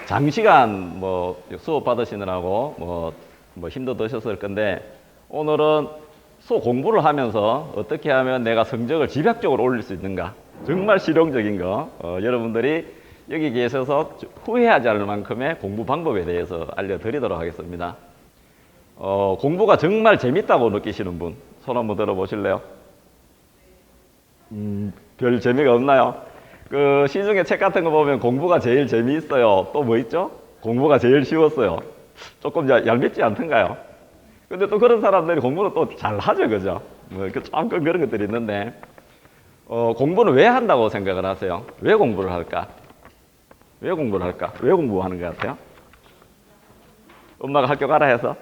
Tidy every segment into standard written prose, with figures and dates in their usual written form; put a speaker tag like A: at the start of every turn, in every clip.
A: 장시간 뭐 수업 받으시느라고 뭐 힘도 드셨을 건데 오늘은 수업 공부를 하면서 어떻게 하면 내가 성적을 집약적으로 올릴 수 있는가 정말 실용적인 거 여러분들이 여기 계셔서 후회하지 않을 만큼의 공부 방법에 대해서 알려드리도록 하겠습니다. 공부가 정말 재밌다고 느끼시는 분 손 한번 들어보실래요? 별 재미가 없나요? 그 시중에 책 같은 거 보면 공부가 제일 재미있어요. 또 뭐 있죠? 공부가 제일 쉬웠어요. 조금 얄밉지 않던가요? 근데 또 그런 사람들이 공부는 또 잘하죠, 그죠? 뭐 조금 그런 것들이 있는데 공부는 왜 한다고 생각을 하세요? 왜 공부를 할까? 왜 공부를 할까? 왜 공부하는 것 같아요? 엄마가 학교 가라 해서?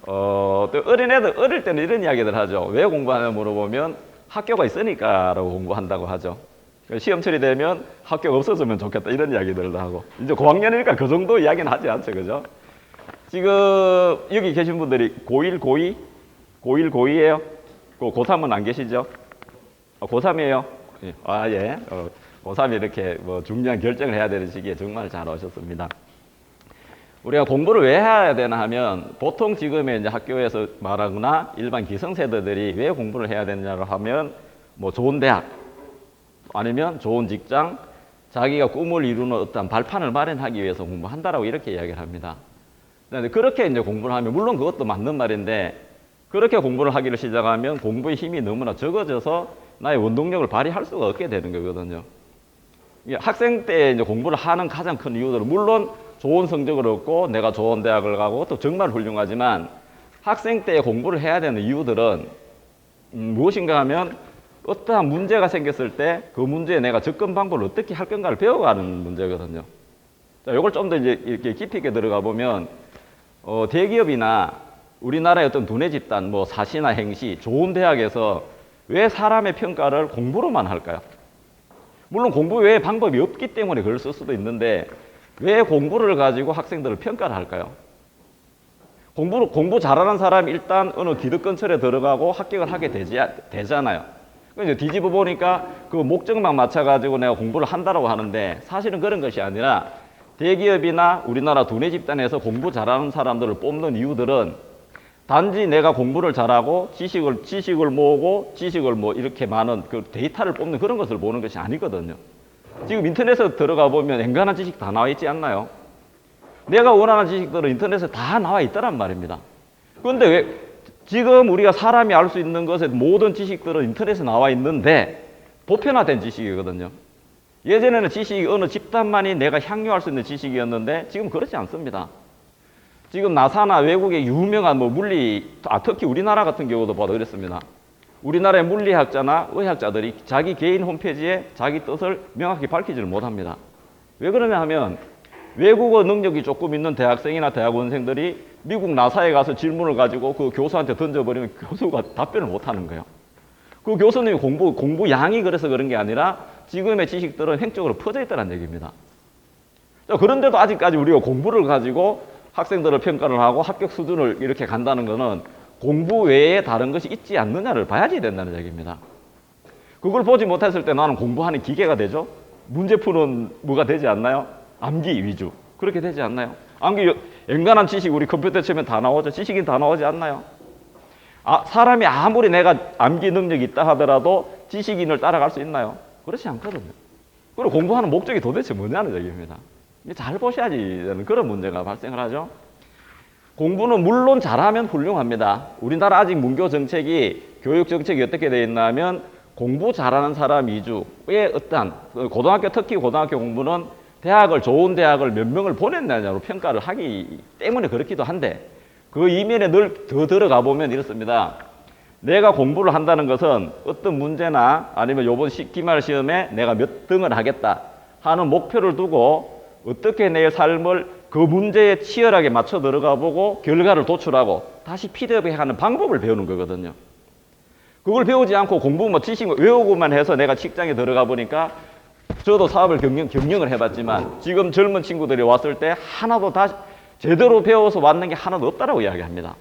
A: 또 어린애들 어릴 때는 이런 이야기들 하죠. 왜 공부하냐 물어보면 학교가 있으니까라고 공부한다고 하죠. 시험 처리되면 학교가 없어지면 좋겠다 이런 이야기들도 하고 이제 고학년이니까 그 정도 이야기는 하지 않죠, 그죠? 지금 여기 계신 분들이 고1, 고2? 고1, 고2예요? 고3은 안 계시죠? 고3이에요? 아, 예. 고3이 이렇게 뭐 중요한 결정을 해야 되는 시기에 정말 잘 오셨습니다. 우리가 공부를 왜 해야 되나 하면 보통 지금의 이제 학교에서 말하거나 일반 기성세대들이 왜 공부를 해야 되냐고 하면 뭐 좋은 대학 아니면 좋은 직장 자기가 꿈을 이루는 어떤 발판을 마련하기 위해서 공부한다라고 이렇게 이야기를 합니다. 그런데 그렇게 이제 공부를 하면 물론 그것도 맞는 말인데 그렇게 공부를 하기를 시작하면 공부의 힘이 너무나 적어져서 나의 원동력을 발휘할 수가 없게 되는 거거든요. 학생 때 이제 공부를 하는 가장 큰 이유들은 물론 좋은 성적을 얻고 내가 좋은 대학을 가고 또 정말 훌륭하지만 학생 때 공부를 해야 되는 이유들은 무엇인가 하면 어떠한 문제가 생겼을 때 그 문제에 내가 접근 방법을 어떻게 할 건가를 배워가는 문제거든요. 자, 이걸 좀 더 이제 이렇게 깊이 있게 들어가 보면 대기업이나 우리나라의 어떤 두뇌 집단, 뭐 사시나 행시, 좋은 대학에서 왜 사람의 평가를 공부로만 할까요? 물론 공부 외에 방법이 없기 때문에 그걸 쓸 수도 있는데 왜 공부를 가지고 학생들을 평가를 할까요? 공부 잘하는 사람이 일단 어느 기득권철에 들어가고 합격을 하게 되잖아요. 이제 뒤집어 보니까 그 목적만 맞춰가지고 내가 공부를 한다라고 하는데 사실은 그런 것이 아니라 대기업이나 우리나라 두뇌 집단에서 공부 잘하는 사람들을 뽑는 이유들은 단지 내가 공부를 잘하고 지식을 모으고 지식을 뭐 이렇게 많은 그 데이터를 뽑는 그런 것을 보는 것이 아니거든요. 지금 인터넷에 들어가 보면 엔간한 지식 다 나와 있지 않나요? 내가 원하는 지식들은 인터넷에 다 나와 있다란 말입니다. 그런데 왜 지금 우리가 사람이 알 수 있는 것의 모든 지식들은 인터넷에 나와 있는데 보편화된 지식이거든요. 예전에는 지식이 어느 집단만이 내가 향유할 수 있는 지식이었는데 지금 그렇지 않습니다. 지금 나사나 외국의 유명한 뭐 특히 우리나라 같은 경우도 봐도 그렇습니다. 우리나라의 물리학자나 의학자들이 자기 개인 홈페이지에 자기 뜻을 명확히 밝히지를 못합니다. 왜 그러냐 하면 외국어 능력이 조금 있는 대학생이나 대학원생들이 미국 나사에 가서 질문을 가지고 그 교수한테 던져버리면 교수가 답변을 못하는 거예요. 그 교수님이 공부 양이 그래서 그런 게 아니라 지금의 지식들은 횡적으로 퍼져 있다는 얘기입니다. 그런데도 아직까지 우리가 공부를 가지고 학생들을 평가를 하고 합격 수준을 이렇게 간다는 것은 공부 외에 다른 것이 있지 않느냐를 봐야지 된다는 얘기입니다. 그걸 보지 못했을 때 나는 공부하는 기계가 되죠. 문제 푸는 뭐가 되지 않나요? 암기 위주. 그렇게 되지 않나요? 암기 엔간한 지식 우리 컴퓨터 치면 다 나오죠. 지식인 다 나오지 않나요? 사람이 아무리 내가 암기 능력이 있다 하더라도 지식인을 따라갈 수 있나요? 그렇지 않거든요. 그리고 공부하는 목적이 도대체 뭐냐는 얘기입니다. 잘 보셔야지 그런 문제가 발생을 하죠. 공부는 물론 잘하면 훌륭합니다. 우리나라 아직 문교 정책이 교육 정책이 어떻게 되어 있나 하면 공부 잘하는 사람 위주의 어떠한 고등학교 특히 고등학교 공부는 좋은 대학을 몇 명을 보냈느냐로 평가를 하기 때문에 그렇기도 한데 그 이면에 늘 더 들어가 보면 이렇습니다. 내가 공부를 한다는 것은 어떤 문제나 아니면 요번 기말 시험에 내가 몇 등을 하겠다 하는 목표를 두고 어떻게 내 삶을 그 문제에 치열하게 맞춰 들어가 보고 결과를 도출하고 다시 피드백하는 방법을 배우는 거거든요. 그걸 배우지 않고 공부 지식을 외우고만 해서 내가 직장에 들어가 보니까 저도 사업을 경영을 해봤지만 지금 젊은 친구들이 왔을 때 하나도 다 제대로 배워서 왔는 게 하나도 없다라고 이야기합니다.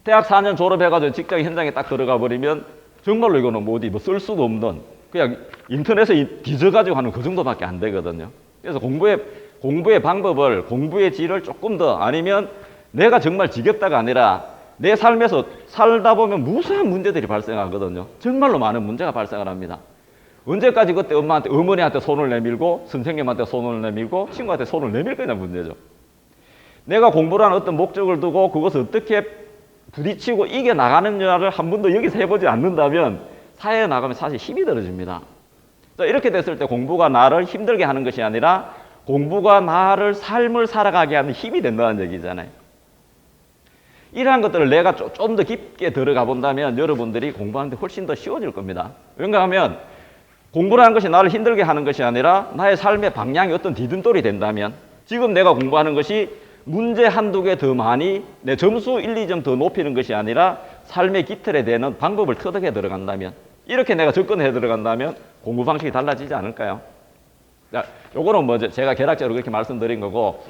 A: 대학 4년 졸업해가지고 직장 현장에 딱 들어가 버리면 정말로 이거는 쓸 수도 없는 그냥 인터넷에 뒤져가지고 하는 그 정도밖에 안 되거든요. 그래서 공부의 방법을, 공부의 질을 조금 더, 아니면 내가 정말 지겹다가 아니라 내 삶에서 살다 보면 무수한 문제들이 발생하거든요. 정말로 많은 문제가 발생을 합니다. 언제까지 그때 어머니한테 손을 내밀고 선생님한테 손을 내밀고 친구한테 손을 내밀 거냐 문제죠. 내가 공부라는 어떤 목적을 두고 그것을 어떻게 부딪히고 이겨나가느냐를 한 번도 여기서 해보지 않는다면 사회에 나가면 사실 힘이 들어집니다. 이렇게 됐을 때 공부가 나를 힘들게 하는 것이 아니라 공부가 나를 삶을 살아가게 하는 힘이 된다는 얘기잖아요. 이러한 것들을 내가 좀 더 깊게 들어가 본다면 여러분들이 공부하는데 훨씬 더 쉬워질 겁니다. 왜냐 하면 공부라는 것이 나를 힘들게 하는 것이 아니라 나의 삶의 방향이 어떤 디딤돌이 된다면, 지금 내가 공부하는 것이 문제 한두 개 더 많이 내 점수 1, 2점 더 높이는 것이 아니라 삶의 기틀에 대는 방법을 터득해 들어간다면, 이렇게 내가 접근해 들어간다면 공부 방식이 달라지지 않을까요? 자, 요거는 뭐 제가 개략적으로 그렇게 말씀드린 거고,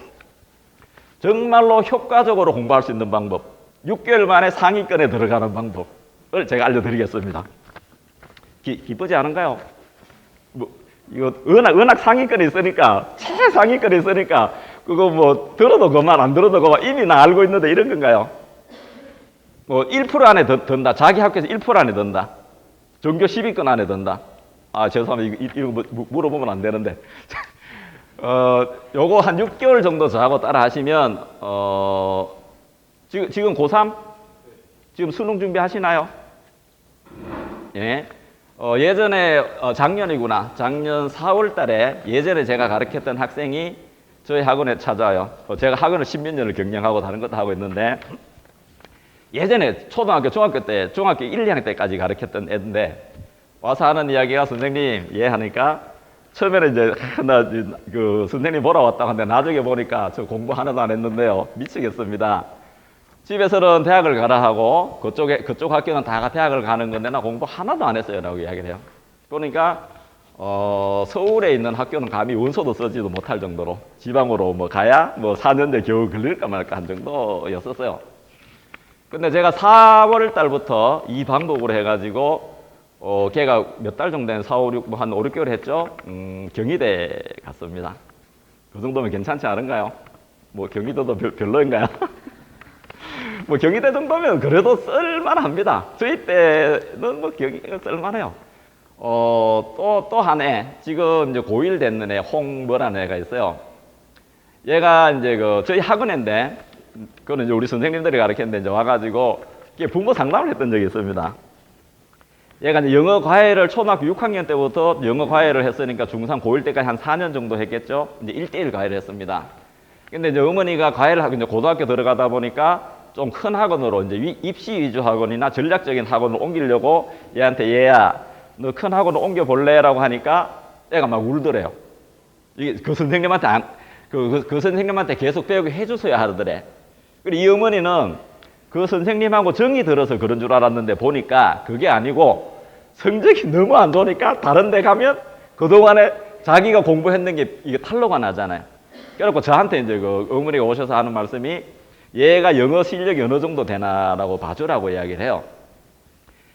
A: 정말로 효과적으로 공부할 수 있는 방법, 6개월 만에 상위권에 들어가는 방법을 제가 알려드리겠습니다. 기쁘지 않은가요? 뭐 이거 워낙 상위권에 있으니까, 최상위권에 있으니까 그거 뭐 들어도 그만 안 들어도 그만 이미 나 알고 있는데 이런 건가요? 뭐 1% 안에 든다. 자기 학교에서 1% 안에 든다. 전교 10위권 안에 든다. 아, 죄송합니다. 이거 물어보면 안 되는데. 요거 한 6개월 정도 저하고 따라 하시면, 지금 고3? 지금 수능 준비하시나요? 예. 예전에, 작년이구나. 작년 4월 달에 예전에 제가 가르쳤던 학생이 저희 학원에 찾아와요. 제가 학원을 10몇 년을 경영하고 다른 것도 하고 있는데, 예전에 초등학교, 중학교 때, 중학교 1, 2학년 때까지 가르쳤던 애인데, 와서 하는 이야기가, 선생님, 예 하니까, 처음에는 이제, 선생님 보러 왔다고 하는데, 나중에 보니까 저 공부 하나도 안 했는데요. 미치겠습니다. 집에서는 대학을 가라 하고, 그쪽 학교는 다 대학을 가는 건데, 나 공부 하나도 안 했어요. 라고 이야기를 해요. 그러니까, 서울에 있는 학교는 감히 원서도 쓰지도 못할 정도로, 지방으로 뭐 가야 뭐 4년대 겨우 걸릴까 말까 한 정도였었어요. 근데 제가 4월 달부터 이 방법으로 해가지고, 걔가 몇 달 정도 된 4, 5, 6, 뭐 한 5, 6개월 했죠? 경희대 갔습니다. 그 정도면 괜찮지 않은가요? 뭐 경희대도 별로인가요? 뭐 경희대 정도면 그래도 쓸만합니다. 저희 때는 뭐 경희대가 쓸만해요. 또 한 애, 지금 이제 고1 됐는 애, 홍뭐라는 애가 있어요. 얘가 이제 저희 학원인데, 그거는 이제 우리 선생님들이 가르쳤는데, 이제 와가지고, 부모 상담을 했던 적이 있습니다. 얘가 이제 영어 과외를 초등학교 6학년 때부터 영어 과외를 했으니까 중3 고1 때까지 한 4년 정도 했겠죠? 이제 1대1 과외를 했습니다. 근데 이제 어머니가 과외를 하고 이제 고등학교 들어가다 보니까 좀 큰 학원으로 이제 입시 위주 학원이나 전략적인 학원을 옮기려고 얘한테 얘야, 너 큰 학원을 옮겨볼래? 라고 하니까 애가 막 울더래요. 이게 그 선생님한테 그 선생님한테 계속 배우게 해주셔야 하더래. 그리고 이 어머니는 그 선생님하고 정이 들어서 그런 줄 알았는데 보니까 그게 아니고 성적이 너무 안 좋으니까 다른 데 가면 그동안에 자기가 공부했는 게 이게 탄로가 나잖아요. 그래서 저한테 이제 그 어머니가 오셔서 하는 말씀이 얘가 영어 실력이 어느 정도 되나라고 봐주라고 이야기를 해요.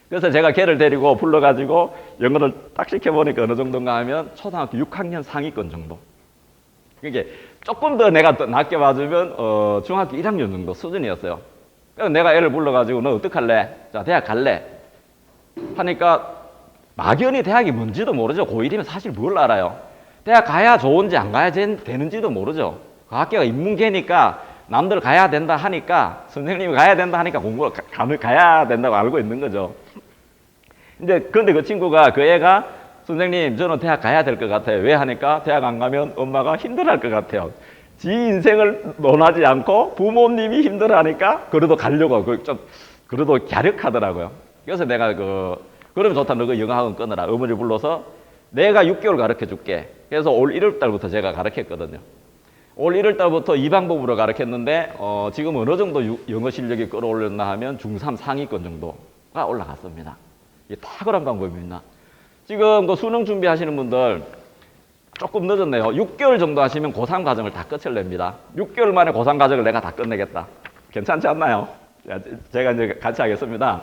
A: 그래서 제가 걔를 데리고 불러가지고 영어를 딱 시켜보니까 어느 정도인가 하면 초등학교 6학년 상위권 정도. 그게 조금 더 내가 낮게 봐주면 중학교 1학년 정도 수준이었어요. 그래서 내가 애를 불러가지고 너 어떡할래? 자, 대학 갈래? 하니까 막연히 대학이 뭔지도 모르죠. 고1이면 사실 뭘 알아요? 대학 가야 좋은지 안 가야 되는지도 모르죠. 그 학교가 인문계니까 남들 가야 된다 하니까, 선생님이 가야 된다 하니까 공부를 가야 된다고 알고 있는 거죠. 그런데 그 친구가, 그 애가 선생님 저는 대학 가야 될 것 같아요. 왜 하니까 대학 안 가면 엄마가 힘들어할 것 같아요. 지 인생을 논하지 않고 부모님이 힘들어하니까 그래도 가려고 좀 그래도 갸륵하더라고요. 그래서 내가 그러면 좋다. 너 그 영어학원 끊어라. 어머니 불러서 내가 6개월 가르쳐 줄게. 그래서 올 1월 달부터 제가 가르쳤거든요. 올 1월 달부터 이 방법으로 가르쳤는데 지금 어느 정도 영어 실력이 끌어올렸나 하면 중3 상위권 정도가 올라갔습니다. 이게 탁월한 방법입니다. 지금 그 수능 준비하시는 분들 조금 늦었네요. 6개월 정도 하시면 고3 과정을 다 끝을 냅니다. 6개월 만에 고3 과정을 내가 다 끝내겠다. 괜찮지 않나요? 제가 이제 같이 하겠습니다.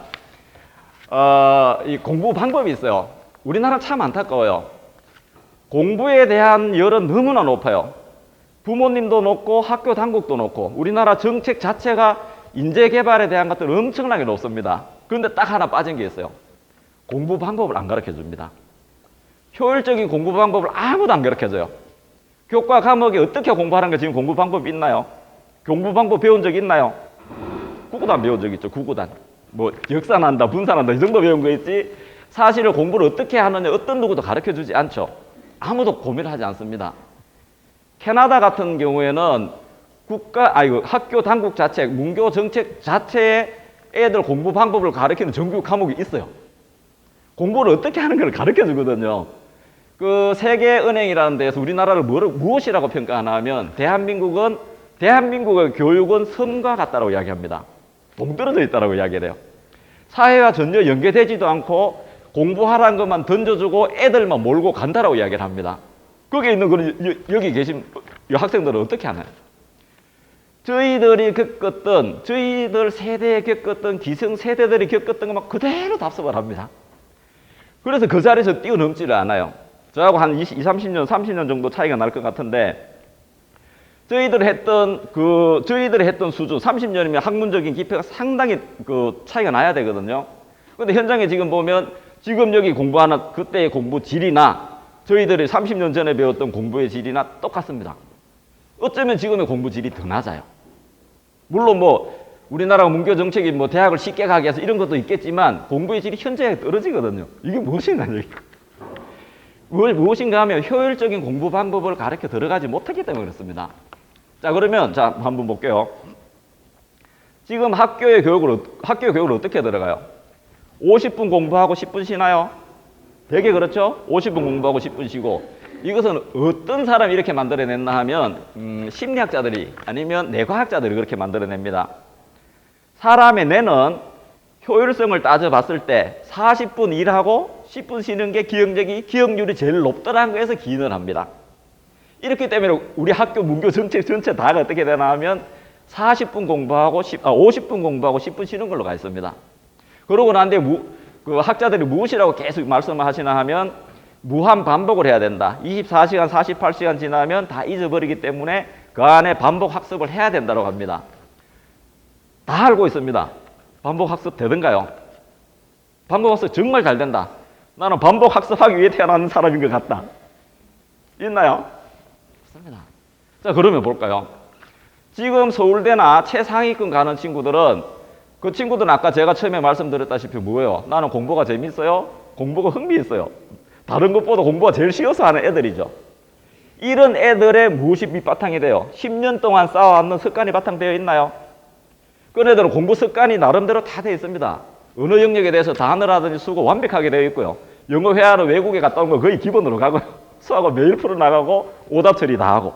A: 이 공부 방법이 있어요. 우리나라 참 안타까워요. 공부에 대한 열은 너무나 높아요. 부모님도 높고 학교 당국도 높고 우리나라 정책 자체가 인재 개발에 대한 것들은 엄청나게 높습니다. 그런데 딱 하나 빠진 게 있어요. 공부 방법을 안 가르쳐 줍니다. 효율적인 공부 방법을 아무도 안 가르쳐 줘요. 교과 과목에 어떻게 공부하는 게 지금 공부 방법이 있나요? 공부 방법 배운 적 있나요? 구구단 배운 적 있죠. 구구단. 뭐 역산한다, 분산한다 이 정도 배운 거 있지. 사실은 공부를 어떻게 하느냐 어떤 누구도 가르쳐 주지 않죠. 아무도 고민을 하지 않습니다. 캐나다 같은 경우에는 학교 당국 자체, 문교 정책 자체에 애들 공부 방법을 가르치는 정규 과목이 있어요. 공부를 어떻게 하는 걸 가르쳐 주거든요. 그 세계은행이라는 데서 우리나라를 무엇이라고 평가하냐면 대한민국의 교육은 섬과 같다고 이야기합니다. 동떨어져 있다고 이야기를 해요. 사회와 전혀 연계되지도 않고 공부하라는 것만 던져주고 애들만 몰고 간다라고 이야기를 합니다. 거기에 있는 그 여기 계신 학생들은 어떻게 하나요? 저희들 세대에 겪었던 기성세대들이 겪었던 것만 그대로 답습을 합니다. 그래서 그 자리에서 뛰어넘지를 않아요. 저하고 한 20, 30년, 30년 정도 차이가 날 것 같은데 저희들이 했던 수준 30년이면 학문적인 깊이가 상당히 그 차이가 나야 되거든요. 그런데 현장에 지금 보면 지금 여기 공부하는 그때의 공부 질이나 저희들이 30년 전에 배웠던 공부의 질이나 똑같습니다. 어쩌면 지금의 공부 질이 더 낮아요. 물론 뭐 우리나라 문교 정책이 뭐 대학을 쉽게 가게 해서 이런 것도 있겠지만 공부의 질이 현저하게 떨어지거든요. 이게 무엇인가? 무엇인가 하면 효율적인 공부 방법을 가르쳐 들어가지 못하기 때문에 그렇습니다. 자, 그러면 한번 볼게요. 지금 학교의 교육을 어떻게 들어가요? 50분 공부하고 10분 쉬나요? 되게 그렇죠? 50분 공부하고 10분 쉬고. 이것은 어떤 사람이 이렇게 만들어냈나 하면 심리학자들이 아니면 뇌과학자들이 그렇게 만들어냅니다. 사람의 뇌는 효율성을 따져봤을 때 40분 일하고 10분 쉬는 게 기억률이 제일 높다는 거에서 기인을 합니다. 이렇기 때문에 우리 학교 문교 전체 다가 어떻게 되나 하면 50분 공부하고 10분 쉬는 걸로 가 있습니다. 그러고 난 뒤에 그 학자들이 무엇이라고 계속 말씀을 하시나 하면 무한 반복을 해야 된다. 24시간, 48시간 지나면 다 잊어버리기 때문에 그 안에 반복 학습을 해야 된다고 합니다. 다 알고 있습니다. 반복 학습 되던가요? 반복 학습 정말 잘 된다. 나는 반복 학습하기 위해 태어난 사람인 것 같다. 있나요? 없습니다. 자, 그러면 볼까요? 지금 서울대나 최상위권 가는 친구들은 그 친구들은 아까 제가 처음에 말씀드렸다시피 뭐예요? 나는 공부가 재밌어요? 공부가 흥미있어요. 다른 것보다 공부가 제일 쉬워서 하는 애들이죠. 이런 애들의 무엇이 밑바탕이 돼요? 10년 동안 쌓아왔는 습관이 바탕되어 있나요? 그 애들은 공부 습관이 나름대로 다 되어 있습니다. 언어 영역에 대해서 단어라든지 수고 완벽하게 되어 있고요. 영어 회화는 외국에 갔다 온 거 거의 기본으로 가고요. 수학은 매일 풀어나가고 오답 처리 다 하고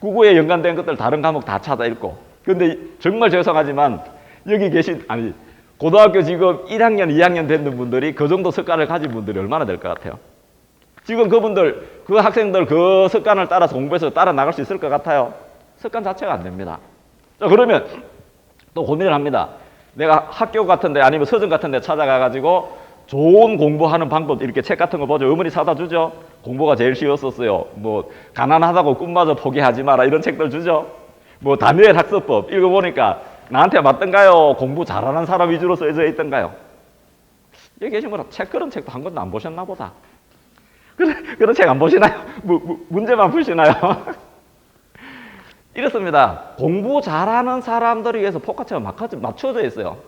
A: 국어에 연관된 것들 다른 과목 다 찾아 읽고. 근데 정말 죄송하지만 여기 계신 고등학교 지금 1학년, 2학년 되는 분들이 그 정도 습관을 가진 분들이 얼마나 될 것 같아요? 지금 그 학생들 그 습관을 따라서 공부해서 따라 나갈 수 있을 것 같아요? 습관 자체가 안 됩니다. 자, 그러면 또 고민을 합니다. 내가 학교 같은데 아니면 서점 같은데 찾아가가지고 좋은 공부하는 방법 이렇게 책 같은 거 보죠. 어머니 사다 주죠. 공부가 제일 쉬웠었어요. 뭐 가난하다고 꿈마저 포기하지 마라 이런 책들 주죠. 뭐 다니엘 학습법 읽어보니까 나한테 맞던가요? 공부 잘하는 사람 위주로 써져 있던가요? 여기 계신 분은 그런 책도 한 권도 안 보셨나 보다. 그런 책 안 보시나요? 문제만 푸시나요? 이렇습니다. 공부 잘하는 사람들을 위해서 포커스가 맞춰져 있어요.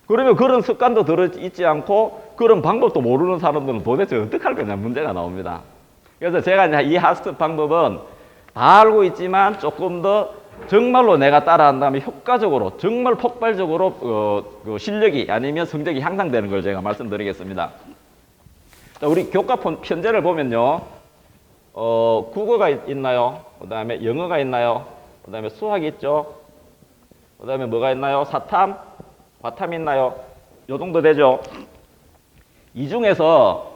A: 그러면 그런 습관도 들어있지 않고 그런 방법도 모르는 사람들은 도대체 어떻게 할 거냐 문제가 나옵니다. 그래서 제가 이제 이 학습 방법은 다 알고 있지만 조금 더 정말로 내가 따라한다면 효과적으로 정말 폭발적으로 그 실력이 아니면 성적이 향상되는 걸 제가 말씀드리겠습니다. 자, 우리 교과 편제를 보면요. 국어가 있나요? 그 다음에 영어가 있나요? 그 다음에 수학이 있죠. 그 다음에 뭐가 있나요? 사탐, 과탐이 있나요? 요 정도 되죠. 이 중에서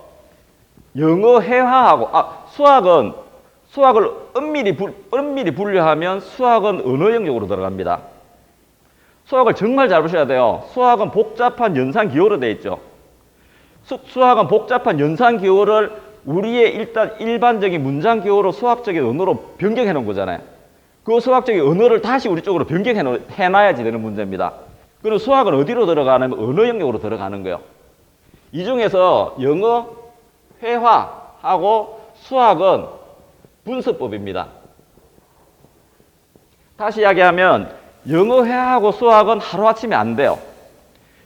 A: 영어 회화하고 수학을 엄밀히 분류하면 수학은 언어 영역으로 들어갑니다. 수학을 정말 잘 보셔야 돼요. 수학은 복잡한 연산 기호로 되어 있죠. 수학은 복잡한 연산 기호를 우리의 일단 일반적인 문장 기호로 수학적인 언어로 변경해 놓은 거잖아요. 그 수학적인 언어를 다시 우리 쪽으로 변경해 놔야지 되는 문제입니다. 그럼 수학은 어디로 들어가냐면 언어 영역으로 들어가는 거예요. 이 중에서 영어, 회화하고 수학은 분수법입니다. 다시 이야기하면 영어, 회화하고 수학은 하루아침에 안 돼요.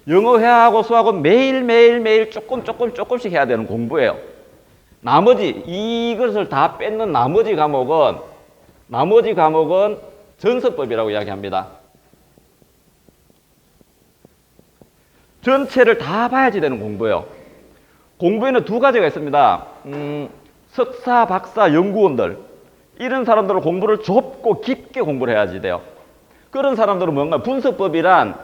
A: 영어, 회화하고 수학은 매일매일 조금씩 해야 되는 공부예요. 나머지 이것을 다 뺏는 나머지 과목은 전서법이라고 이야기합니다. 전체를 다 봐야지 되는 공부예요. 공부에는 두 가지가 있습니다. 석사, 박사, 연구원들 이런 사람들은 공부를 좁고 깊게 공부를 해야지 돼요. 그런 사람들은 뭔가 분석법이란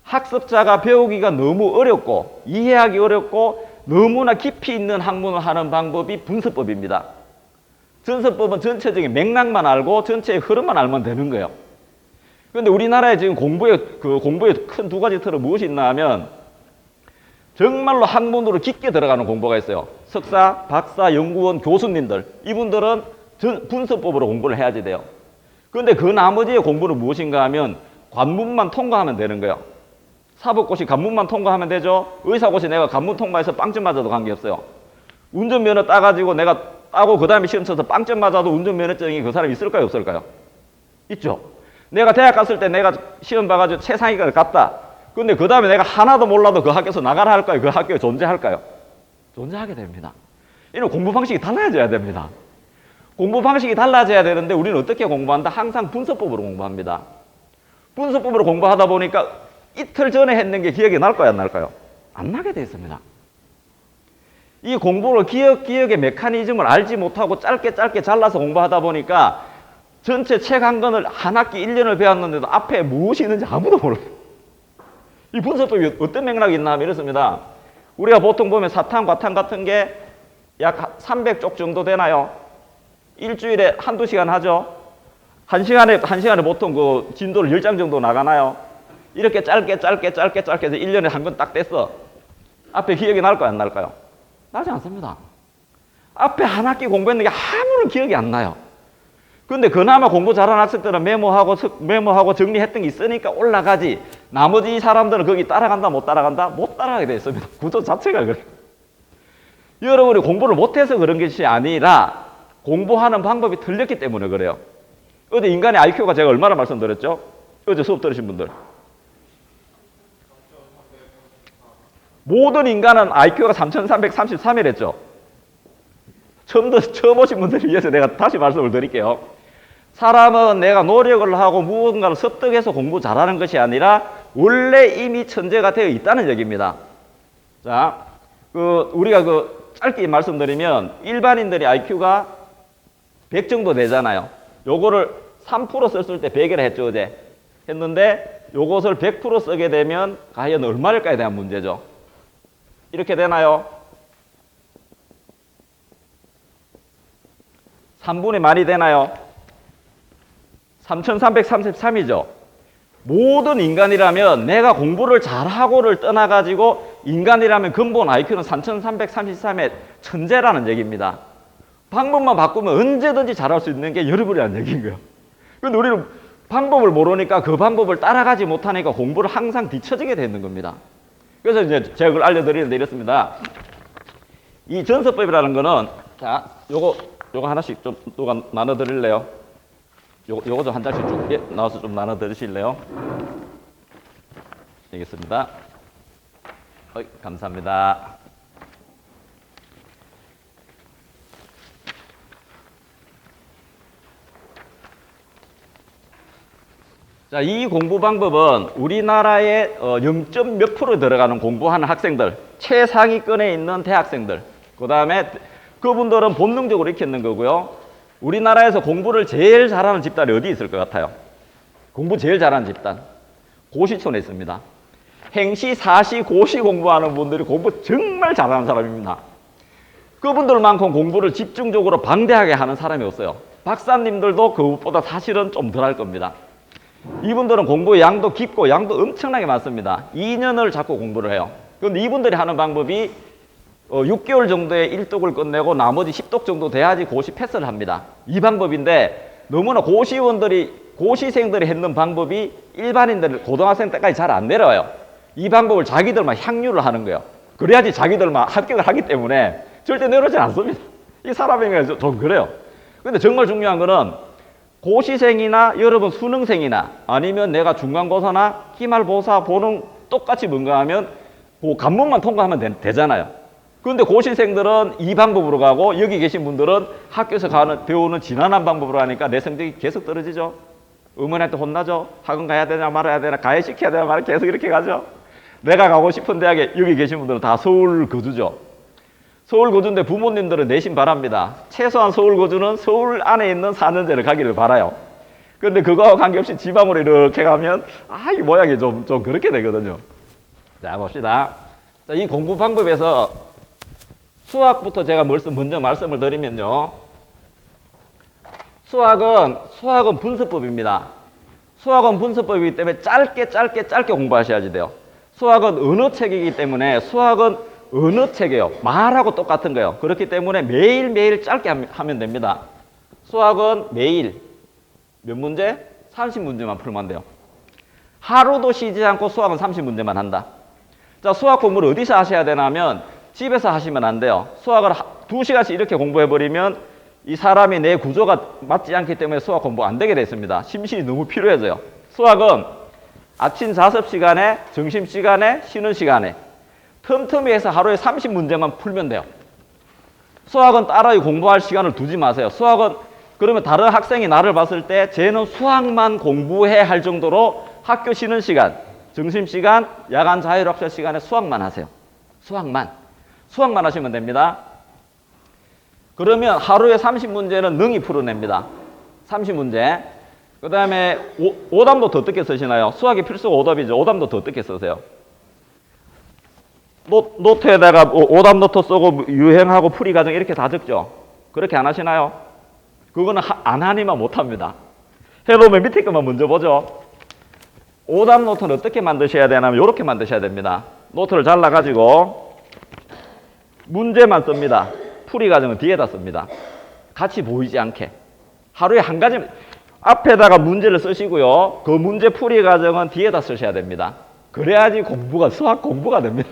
A: 학습자가 배우기가 너무 어렵고 이해하기 어렵고 너무나 깊이 있는 학문을 하는 방법이 분석법입니다. 전서법은 전체적인 맥락만 알고 전체의 흐름만 알면 되는 거예요. 그런데 우리나라에 지금 공부의 큰 두 가지 틀은 무엇이 있나 하면 정말로 학문으로 깊게 들어가는 공부가 있어요. 석사, 박사, 연구원, 교수님들 이분들은 분석법으로 공부를 해야지 돼요. 그런데 그 나머지의 공부는 무엇인가 하면 관문만 통과하면 되는 거예요. 사법고시 관문만 통과하면 되죠. 의사고시 내가 관문 통과해서 빵점 맞아도 관계없어요. 운전면허 따가지고 내가 따고 그 다음에 시험 쳐서 빵점 맞아도 운전면허증이 그 사람이 있을까요 없을까요? 있죠. 내가 대학 갔을 때 내가 시험 봐가지고 최상위권을 갔다. 근데 그 다음에 내가 하나도 몰라도 그 학교에서 나가라 할까요? 그 학교에 존재할까요? 존재하게 됩니다. 이런 공부 방식이 달라져야 됩니다. 공부 방식이 달라져야 되는데 우리는 어떻게 공부한다? 항상 분석법으로 공부합니다. 분석법으로 공부하다 보니까 이틀 전에 했는 게 기억이 날까요? 안 날까요? 안 나게 돼 있습니다. 이 공부를 기억의 메커니즘을 알지 못하고 짧게 잘라서 공부하다 보니까 전체 책 한 권을 한 학기 1년을 배웠는데도 앞에 무엇이 있는지 아무도 몰라요. 이 분석법이 어떤 맥락이 있나 하면 이렇습니다. 우리가 보통 보면 사탕, 과탕 같은 게 약 300쪽 정도 되나요? 일주일에 한두 시간 하죠? 한 시간에 보통 그 진도를 10장 정도 나가나요? 이렇게 짧게 해서 1년에 한 권 딱 뗐어. 앞에 기억이 날까요? 안 날까요? 나지 않습니다. 앞에 한 학기 공부했는 게 아무런 기억이 안 나요. 근데 그나마 공부 잘하는 학생들은 메모하고 정리했던 게 있으니까 올라가지. 나머지 사람들은 거기 따라간다 못 따라간다? 못 따라가게 돼 있습니다. 구조 자체가 그래요. 여러분이 공부를 못해서 그런 것이 아니라 공부하는 방법이 틀렸기 때문에 그래요. 어제 인간의 IQ가 제가 얼마나 말씀드렸죠? 어제 수업 들으신 분들. 모든 인간은 IQ가 3333이랬죠. 처음 오신 분들을 위해서 내가 다시 말씀을 드릴게요. 사람은 내가 노력을 하고 무언가를 습득해서 공부 잘하는 것이 아니라 원래 이미 천재가 되어 있다는 얘기입니다. 자, 우리가 짧게 말씀드리면 일반인들이 IQ가 100 정도 되잖아요. 요거를 3% 썼을 때 100이라 했죠, 어제. 했는데 요것을 100% 쓰게 되면 과연 얼마일까에 대한 문제죠. 이렇게 되나요? 3분의 많이 되나요? 3333이죠. 모든 인간이라면 내가 공부를 잘하고를 떠나가지고 인간이라면 근본 IQ는 3333의 천재라는 얘기입니다. 방법만 바꾸면 언제든지 잘할 수 있는 게 여러분이라는 얘기인 거예요. 그런데 우리는 방법을 모르니까 그 방법을 따라가지 못하니까 공부를 항상 뒤처지게 되는 겁니다. 그래서 이제 제가 그걸 알려드리는데 이렇습니다. 이 전서법이라는 거는, 자, 요거 하나씩 좀 누가 나눠드릴래요? 요거 좀 한 장씩 쭉 나와서 좀 나눠드리실래요? 알겠습니다. 감사합니다. 자, 이 공부 방법은 우리나라에 0점 몇 프로 들어가는 공부하는 학생들, 최상위권에 있는 대학생들, 그 다음에 그분들은 본능적으로 익히는 거고요. 우리나라에서 공부를 제일 잘하는 집단이 어디 있을 것 같아요? 공부 제일 잘하는 집단. 고시촌에 있습니다. 행시, 사시, 고시 공부하는 분들이 공부 정말 잘하는 사람입니다. 그분들만큼 공부를 집중적으로 방대하게 하는 사람이 없어요. 박사님들도 그것보다 사실은 좀 덜 할 겁니다. 이분들은 공부의 양도 깊고 양도 엄청나게 많습니다. 2년을 자꾸 공부를 해요. 그런데 이분들이 하는 방법이 6개월 정도의 1독을 끝내고 나머지 10독 정도 돼야지 고시 패스를 합니다. 이 방법인데 너무나 고시생들이 했는 방법이 일반인들 고등학생 때까지 잘 안 내려와요. 이 방법을 자기들만 향유를 하는 거예요. 그래야지 자기들만 합격을 하기 때문에 절대 내려오지 않습니다. 이 사람이 좀 그래요. 근데 정말 중요한 거는 고시생이나 여러분 수능생이나 아니면 내가 중간고사나 기말고사 보는 똑같이 뭔가 하면 그 관문만 통과하면 되잖아요. 그런데 고시생들은 이 방법으로 가고 여기 계신 분들은 학교에서 배우는 지난한 방법으로 하니까 내 성적이 계속 떨어지죠. 어머니한테 혼나죠. 학원 가야 되냐 말아야 되나 가해시켜야 되냐 말아 계속 이렇게 가죠. 내가 가고 싶은 대학에 여기 계신 분들은 다 서울 거주죠. 서울 거주인데 부모님들은 내신 바랍니다. 최소한 서울 거주는 서울 안에 있는 4년제를 가기를 바라요. 그런데 그거와 관계없이 지방으로 이렇게 가면 이 모양이 좀 그렇게 되거든요. 자, 봅시다. 자, 이 공부 방법에서 수학부터 제가 먼저 말씀을 드리면요. 수학은 분수법입니다. 수학은 분수법이기 때문에 짧게 공부하셔야지 돼요. 수학은 언어책이기 때문에 수학은 언어책이에요. 말하고 똑같은 거예요. 그렇기 때문에 매일매일 짧게 하면 됩니다. 수학은 매일 몇 문제? 30문제만 풀면 돼요. 하루도 쉬지 않고 수학은 30문제만 한다. 자, 수학 공부를 어디서 하셔야 되냐면 집에서 하시면 안 돼요. 수학을 2시간씩 이렇게 공부해버리면 이 사람이 내 구조가 맞지 않기 때문에 수학 공부 안 되게 됐습니다. 심신이 너무 필요해져요. 수학은 아침 자습 시간에, 점심 시간에, 쉬는 시간에 틈틈이 해서 하루에 30문제만 풀면 돼요. 수학은 따로 공부할 시간을 두지 마세요. 수학은 그러면 다른 학생이 나를 봤을 때 쟤는 수학만 공부해야 할 정도로 학교 쉬는 시간, 점심시간, 야간 자율학습 시간에 수학만 하세요. 수학만 하시면 됩니다. 그러면 하루에 30문제는 능히 풀어냅니다. 30문제. 그 다음에 오답도 더 어떻게 쓰시나요? 수학이 필수 오답이죠. 오답도 더 어떻게 쓰세요? 노트에다가 오답 노트 쓰고 유행하고 풀이 과정 이렇게 다 적죠. 그렇게 안 하시나요? 그거는 안 하니만 못합니다. 해놓으면 밑에 것만 먼저 보죠. 오답 노트는 어떻게 만드셔야 되냐면 이렇게 만드셔야 됩니다. 노트를 잘라가지고 문제만 씁니다. 풀이 과정은 뒤에다 씁니다. 같이 보이지 않게. 하루에 한 가지 앞에다가 문제를 쓰시고요. 그 문제 풀이 과정은 뒤에다 쓰셔야 됩니다. 그래야지 수학 공부가 됩니다.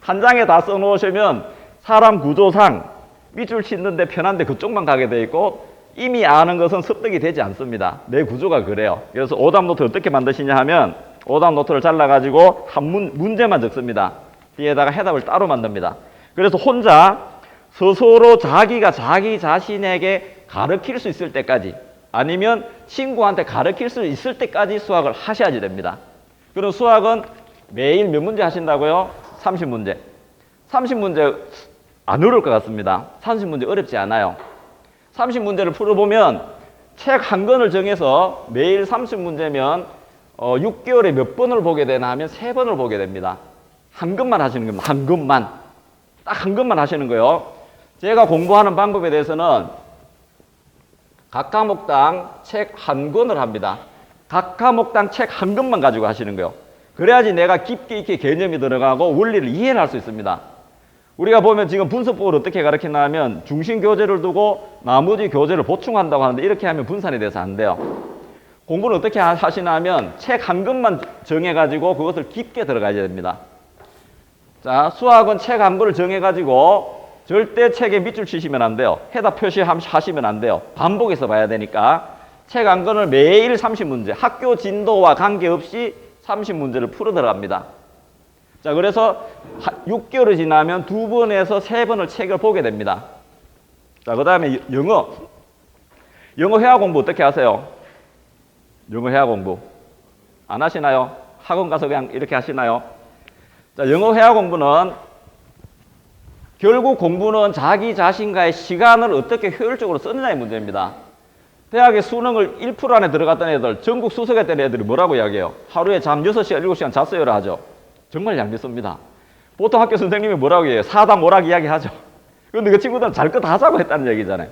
A: 한 장에 다 써놓으시면 사람 구조상 밑줄 치는데 편한데 그쪽만 가게 돼 있고 이미 아는 것은 습득이 되지 않습니다. 내 구조가 그래요. 그래서 오답 노트 어떻게 만드시냐 하면 오답 노트를 잘라가지고 문제만 적습니다. 뒤에다가 해답을 따로 만듭니다. 그래서 혼자 스스로 자기가 자기 자신에게 가르칠 수 있을 때까지 아니면 친구한테 가르칠 수 있을 때까지 수학을 하셔야지 됩니다. 그럼 수학은 매일 몇 문제 하신다고요? 30문제. 30문제 안 어려울 것 같습니다. 30문제 어렵지 않아요. 30문제를 풀어보면 책 한 권을 정해서 매일 30문제면 6개월에 몇 번을 보게 되나 하면 3번을 보게 됩니다. 한 권만 하시는 겁니다. 한 권만. 딱 한 권만 하시는 거예요. 제가 공부하는 방법에 대해서는 각 과목당 책 한 권을 합니다. 각 과목당 책 한 권만 가지고 하시는 거예요. 그래야지 내가 깊게 있게 개념이 들어가고 원리를 이해를 할 수 있습니다. 우리가 보면 지금 분수법을 어떻게 가르치나 하면 중심 교재를 두고 나머지 교재를 보충한다고 하는데 이렇게 하면 분산이 돼서 안 돼요. 공부를 어떻게 하시나 하면 책 한 권만 정해가지고 그것을 깊게 들어가야 됩니다. 자, 수학은 책 한 권을 정해가지고 절대 책에 밑줄 치시면 안 돼요. 해답 표시하시면 안 돼요. 반복해서 봐야 되니까 책 한 권을 매일 30문제, 학교 진도와 관계없이 30문제를 풀어 들어갑니다. 자, 그래서 6개월이 지나면 2번에서 3번을 책을 보게 됩니다. 자, 그 다음에 영어 회화 공부 어떻게 하세요? 영어 회화 공부 안 하시나요? 학원 가서 그냥 이렇게 하시나요? 자, 영어 회화 공부는 결국 공부는 자기 자신과의 시간을 어떻게 효율적으로 쓰느냐의 문제입니다. 대학에 수능을 1% 안에 들어갔던 애들, 전국 수석했던 애들이 뭐라고 이야기해요? 하루에 잠 6시간, 7시간 잤어요라 하죠. 정말 잘 믿습니다. 보통 학교 선생님이 뭐라고 해요? 사당 오락 이야기 하죠. 그런데 그 친구들은 잘 거 다 자고 했다는 얘기잖아요.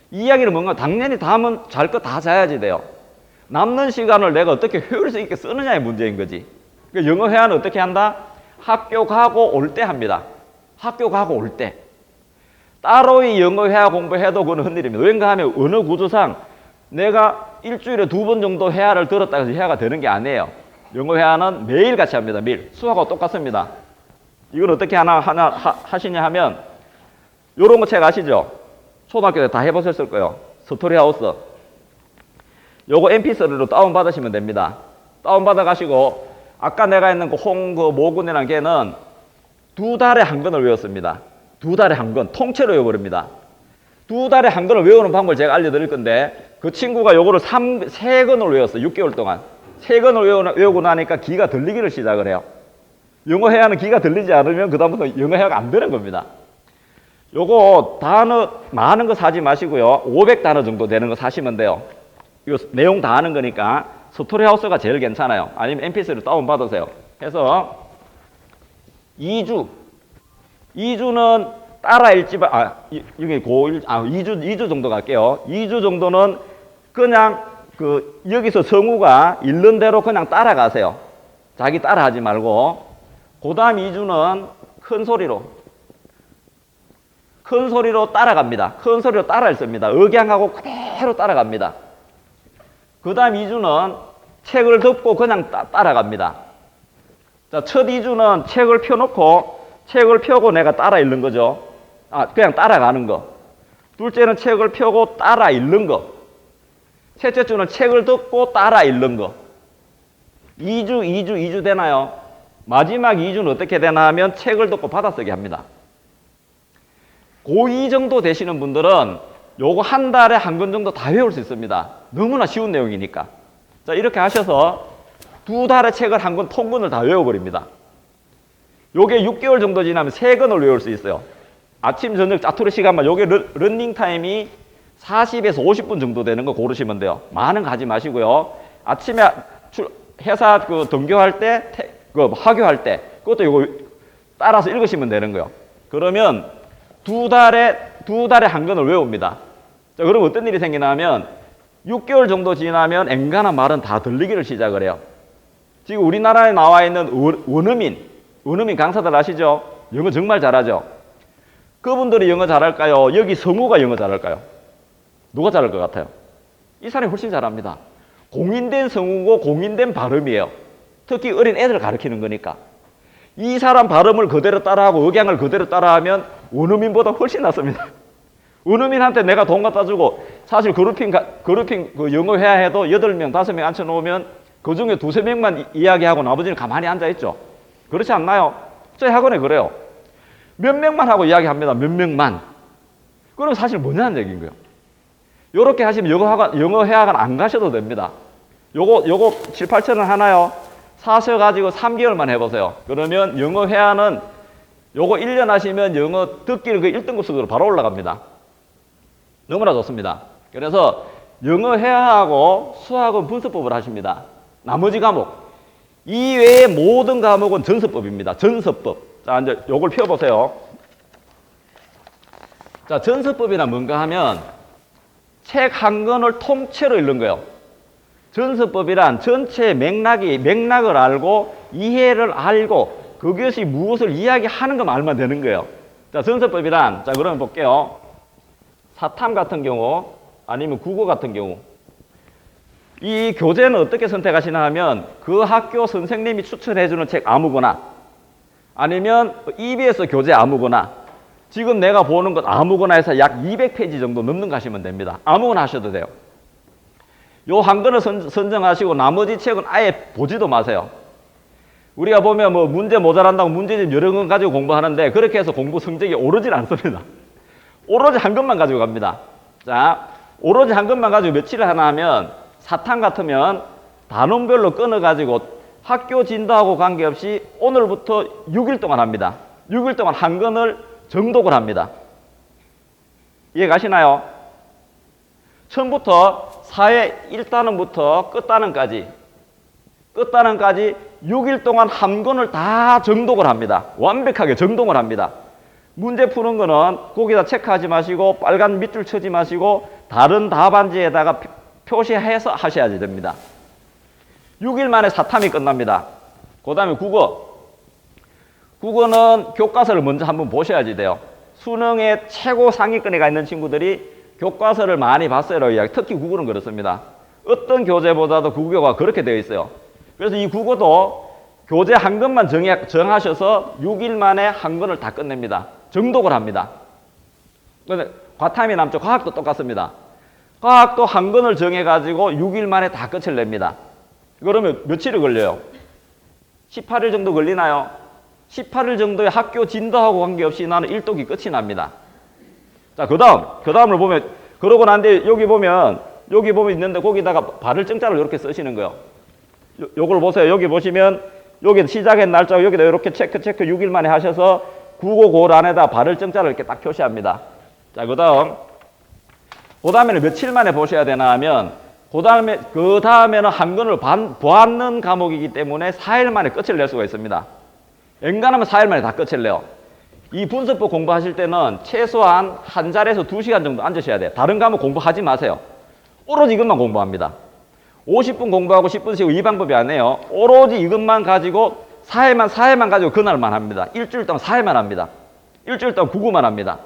A: 이 이야기는 뭔가 당연히 다음은 잘 거 다 자야지 돼요. 남는 시간을 내가 어떻게 효율성 있게 쓰느냐의 문제인 거지. 그러니까 영어 회화는 어떻게 한다? 학교 가고 올 때 합니다. 학교 가고 올 때. 따로이 영어 회화 공부해도 그건 흔일입니다. 왠가 하면 언어 구조상 내가 일주일에 2번 정도 회화를 들었다 해서 회화가 되는 게 아니에요. 영어 회화는 매일 같이 합니다. 매일. 수학하고 똑같습니다. 이건 어떻게 하시냐 하면 요런 거 책 아시죠? 초등학교 때 다 해보셨을 거예요. 스토리 하우스. 요거 mp3로 다운받으시면 됩니다. 다운받아 가시고 아까 내가 했는 그 모군이라는 걔는 2달에 한 권을 외웠습니다. 2달에 한 권. 통째로 외워버립니다. 2달에 한 권을 외우는 방법을 제가 알려드릴 건데 그 친구가 요거를 3권을 외웠어요. 6개월 동안. 3권을 외우고 나니까 기가 들리기를 시작을 해요. 영어 회화는 기가 들리지 않으면 그다음부터 영어 회화가 안 되는 겁니다. 요거 단어 많은 거 사지 마시고요. 500단어 정도 되는 거 사시면 돼요. 이거 내용 다 아는 거니까 스토리 하우스가 제일 괜찮아요. 아니면 mp3로 다운받으세요. 해서 2주는 따라 읽지 마. 여기 고1, 2주 정도 갈게요. 2주 정도는 그냥 여기서 성우가 읽는 대로 그냥 따라가세요. 자기 따라하지 말고. 그 다음 2주는 큰 소리로 따라갑니다. 큰 소리로 따라 읽습니다. 억양하고 그대로 따라갑니다. 그 다음 2주는 책을 덮고 그냥 따라갑니다. 자, 첫 2주는 책을 펴놓고 책을 펴고 내가 따라 읽는 거죠. 그냥 따라가는 거. 둘째는 책을 펴고 따라 읽는 거. 셋째 주는 책을 듣고 따라 읽는 거. 2주 되나요? 마지막 2주는 어떻게 되나 하면 책을 듣고 받아쓰기 합니다. 고2 정도 되시는 분들은 요거 한 달에 한 권 정도 다 외울 수 있습니다. 너무나 쉬운 내용이니까. 자, 이렇게 하셔서 2달에 책을 한 권 통분을 다 외워버립니다. 요게 6개월 정도 지나면 3권을 외울 수 있어요. 아침, 저녁 짜투리 시간만 요게 러닝 타임이 40에서 50분 정도 되는 거 고르시면 돼요. 많은 거 하지 마시고요. 아침에 회사 등교할 때, 하교할 때 그것도 요거 따라서 읽으시면 되는 거예요. 그러면 2달에 한 권을 외웁니다. 자, 그럼 어떤 일이 생기나 하면 6개월 정도 지나면 앵간한 말은 다 들리기를 시작을 해요. 지금 우리나라에 나와 있는 원어민 강사들 아시죠? 영어 정말 잘하죠? 그분들이 영어 잘할까요? 여기 성우가 영어 잘할까요? 누가 잘할 것 같아요? 이 사람이 훨씬 잘합니다. 공인된 성우고 공인된 발음이에요. 특히 어린 애들 가르치는 거니까. 이 사람 발음을 그대로 따라하고 억양을 그대로 따라하면 원어민보다 훨씬 낫습니다. 원어민한테 내가 돈 갖다 주고 사실 그룹핑 영어 회화해도 8명, 5명 앉혀놓으면 그 중에 2~3명만 이야기하고 나머지는 가만히 앉아있죠. 그렇지 않나요? 저희 학원에 그래요. 몇 명만 하고 이야기합니다. 몇 명만. 그럼 사실 뭐냐는 얘기인 거예요. 요렇게 하시면 영어 회화관 안 가셔도 됩니다. 요거 7~8천 원 하나요? 사셔가지고 3개월만 해보세요. 그러면 영어 회화는 요거 1년 하시면 영어 듣기는 그 1등급 수준으로 바로 올라갑니다. 너무나 좋습니다. 그래서 영어 회화하고 수학은 분석법을 하십니다. 나머지 과목. 이외의 모든 과목은 전서법입니다. 전서법. 자, 이제 요걸 펴보세요. 자, 전서법이란 뭔가 하면 책 한 권을 통째로 읽는 거예요. 전서법이란 전체 맥락을 알고 이해를 알고 그것이 무엇을 이야기하는 것만 알면 되는 거예요. 자, 전서법이란, 자, 그러면 볼게요. 사탐 같은 경우 아니면 국어 같은 경우 이 교재는 어떻게 선택하시나 하면 그 학교 선생님이 추천해주는 책 아무거나 아니면 EBS 교재 아무거나 지금 내가 보는 것 아무거나 해서 약 200페이지 정도 넘는 거 하시면 됩니다. 아무거나 하셔도 돼요. 요 한 권을 선정하시고 나머지 책은 아예 보지도 마세요. 우리가 보면 뭐 문제 모자란다고 문제집 여러 권 가지고 공부하는데 그렇게 해서 공부 성적이 오르질 않습니다. 오로지 한 권만 가지고 갑니다. 자, 오로지 한 권만 가지고 며칠을 하나 하면 사탐 같으면 단원별로 끊어가지고 학교 진도하고 관계없이 오늘부터 6일 동안 합니다. 6일 동안 한 권을 정독을 합니다. 이해 가시나요? 처음부터 사회 1단원부터 끝단원까지 6일 동안 한 권을 다 정독을 합니다. 완벽하게 정독을 합니다. 문제 푸는 거는 거기다 체크하지 마시고 빨간 밑줄 쳐지 마시고 다른 답안지에다가 표시해서 하셔야지 됩니다. 6일 만에 사탐이 끝납니다. 그 다음에 국어. 국어는 교과서를 먼저 한번 보셔야지 돼요. 수능의 최고 상위권에 가 있는 친구들이 교과서를 많이 봤어요. 이야기. 특히 국어는 그렇습니다. 어떤 교재보다도 국어가 그렇게 되어 있어요. 그래서 이 국어도 교재 한 권만 정하셔서 6일 만에 한 권을 다 끝냅니다. 정독을 합니다. 과탐이 남죠. 과학도 똑같습니다. 과학도 한 권을 정해가지고 6일 만에 다 끝을 냅니다. 그러면 며칠이 걸려요? 18일 정도 걸리나요? 18일 정도의 학교 진도하고 관계없이 나는 일독이 끝이 납니다. 자, 그 다음을 보면, 그러고 난데 여기 보면 있는데 거기다가 발을 정자를 이렇게 쓰시는 거예요. 요걸 보세요. 여기 보시면 여기 시작의 날짜고 여기다 이렇게 체크 6일 만에 하셔서 국어 골 안에다 발을 정자를 이렇게 딱 표시합니다. 자, 그 다음에는 며칠 만에 보셔야 되나 하면 그 다음에는 한 권을 보았는 과목이기 때문에 4일 만에 끝을 낼 수가 있습니다. 엔간하면 4일 만에 다 끝을 내요. 이 분석법 공부하실 때는 최소한 한 자리에서 2시간 정도 앉으셔야 돼요. 다른 과목 공부하지 마세요. 오로지 이것만 공부합니다. 50분 공부하고 10분 쉬고 이 방법이 아니에요. 오로지 이것만 가지고 4일만 가지고 그날만 합니다. 일주일 동안 4일만 합니다. 일주일 동안 국어만 합니다.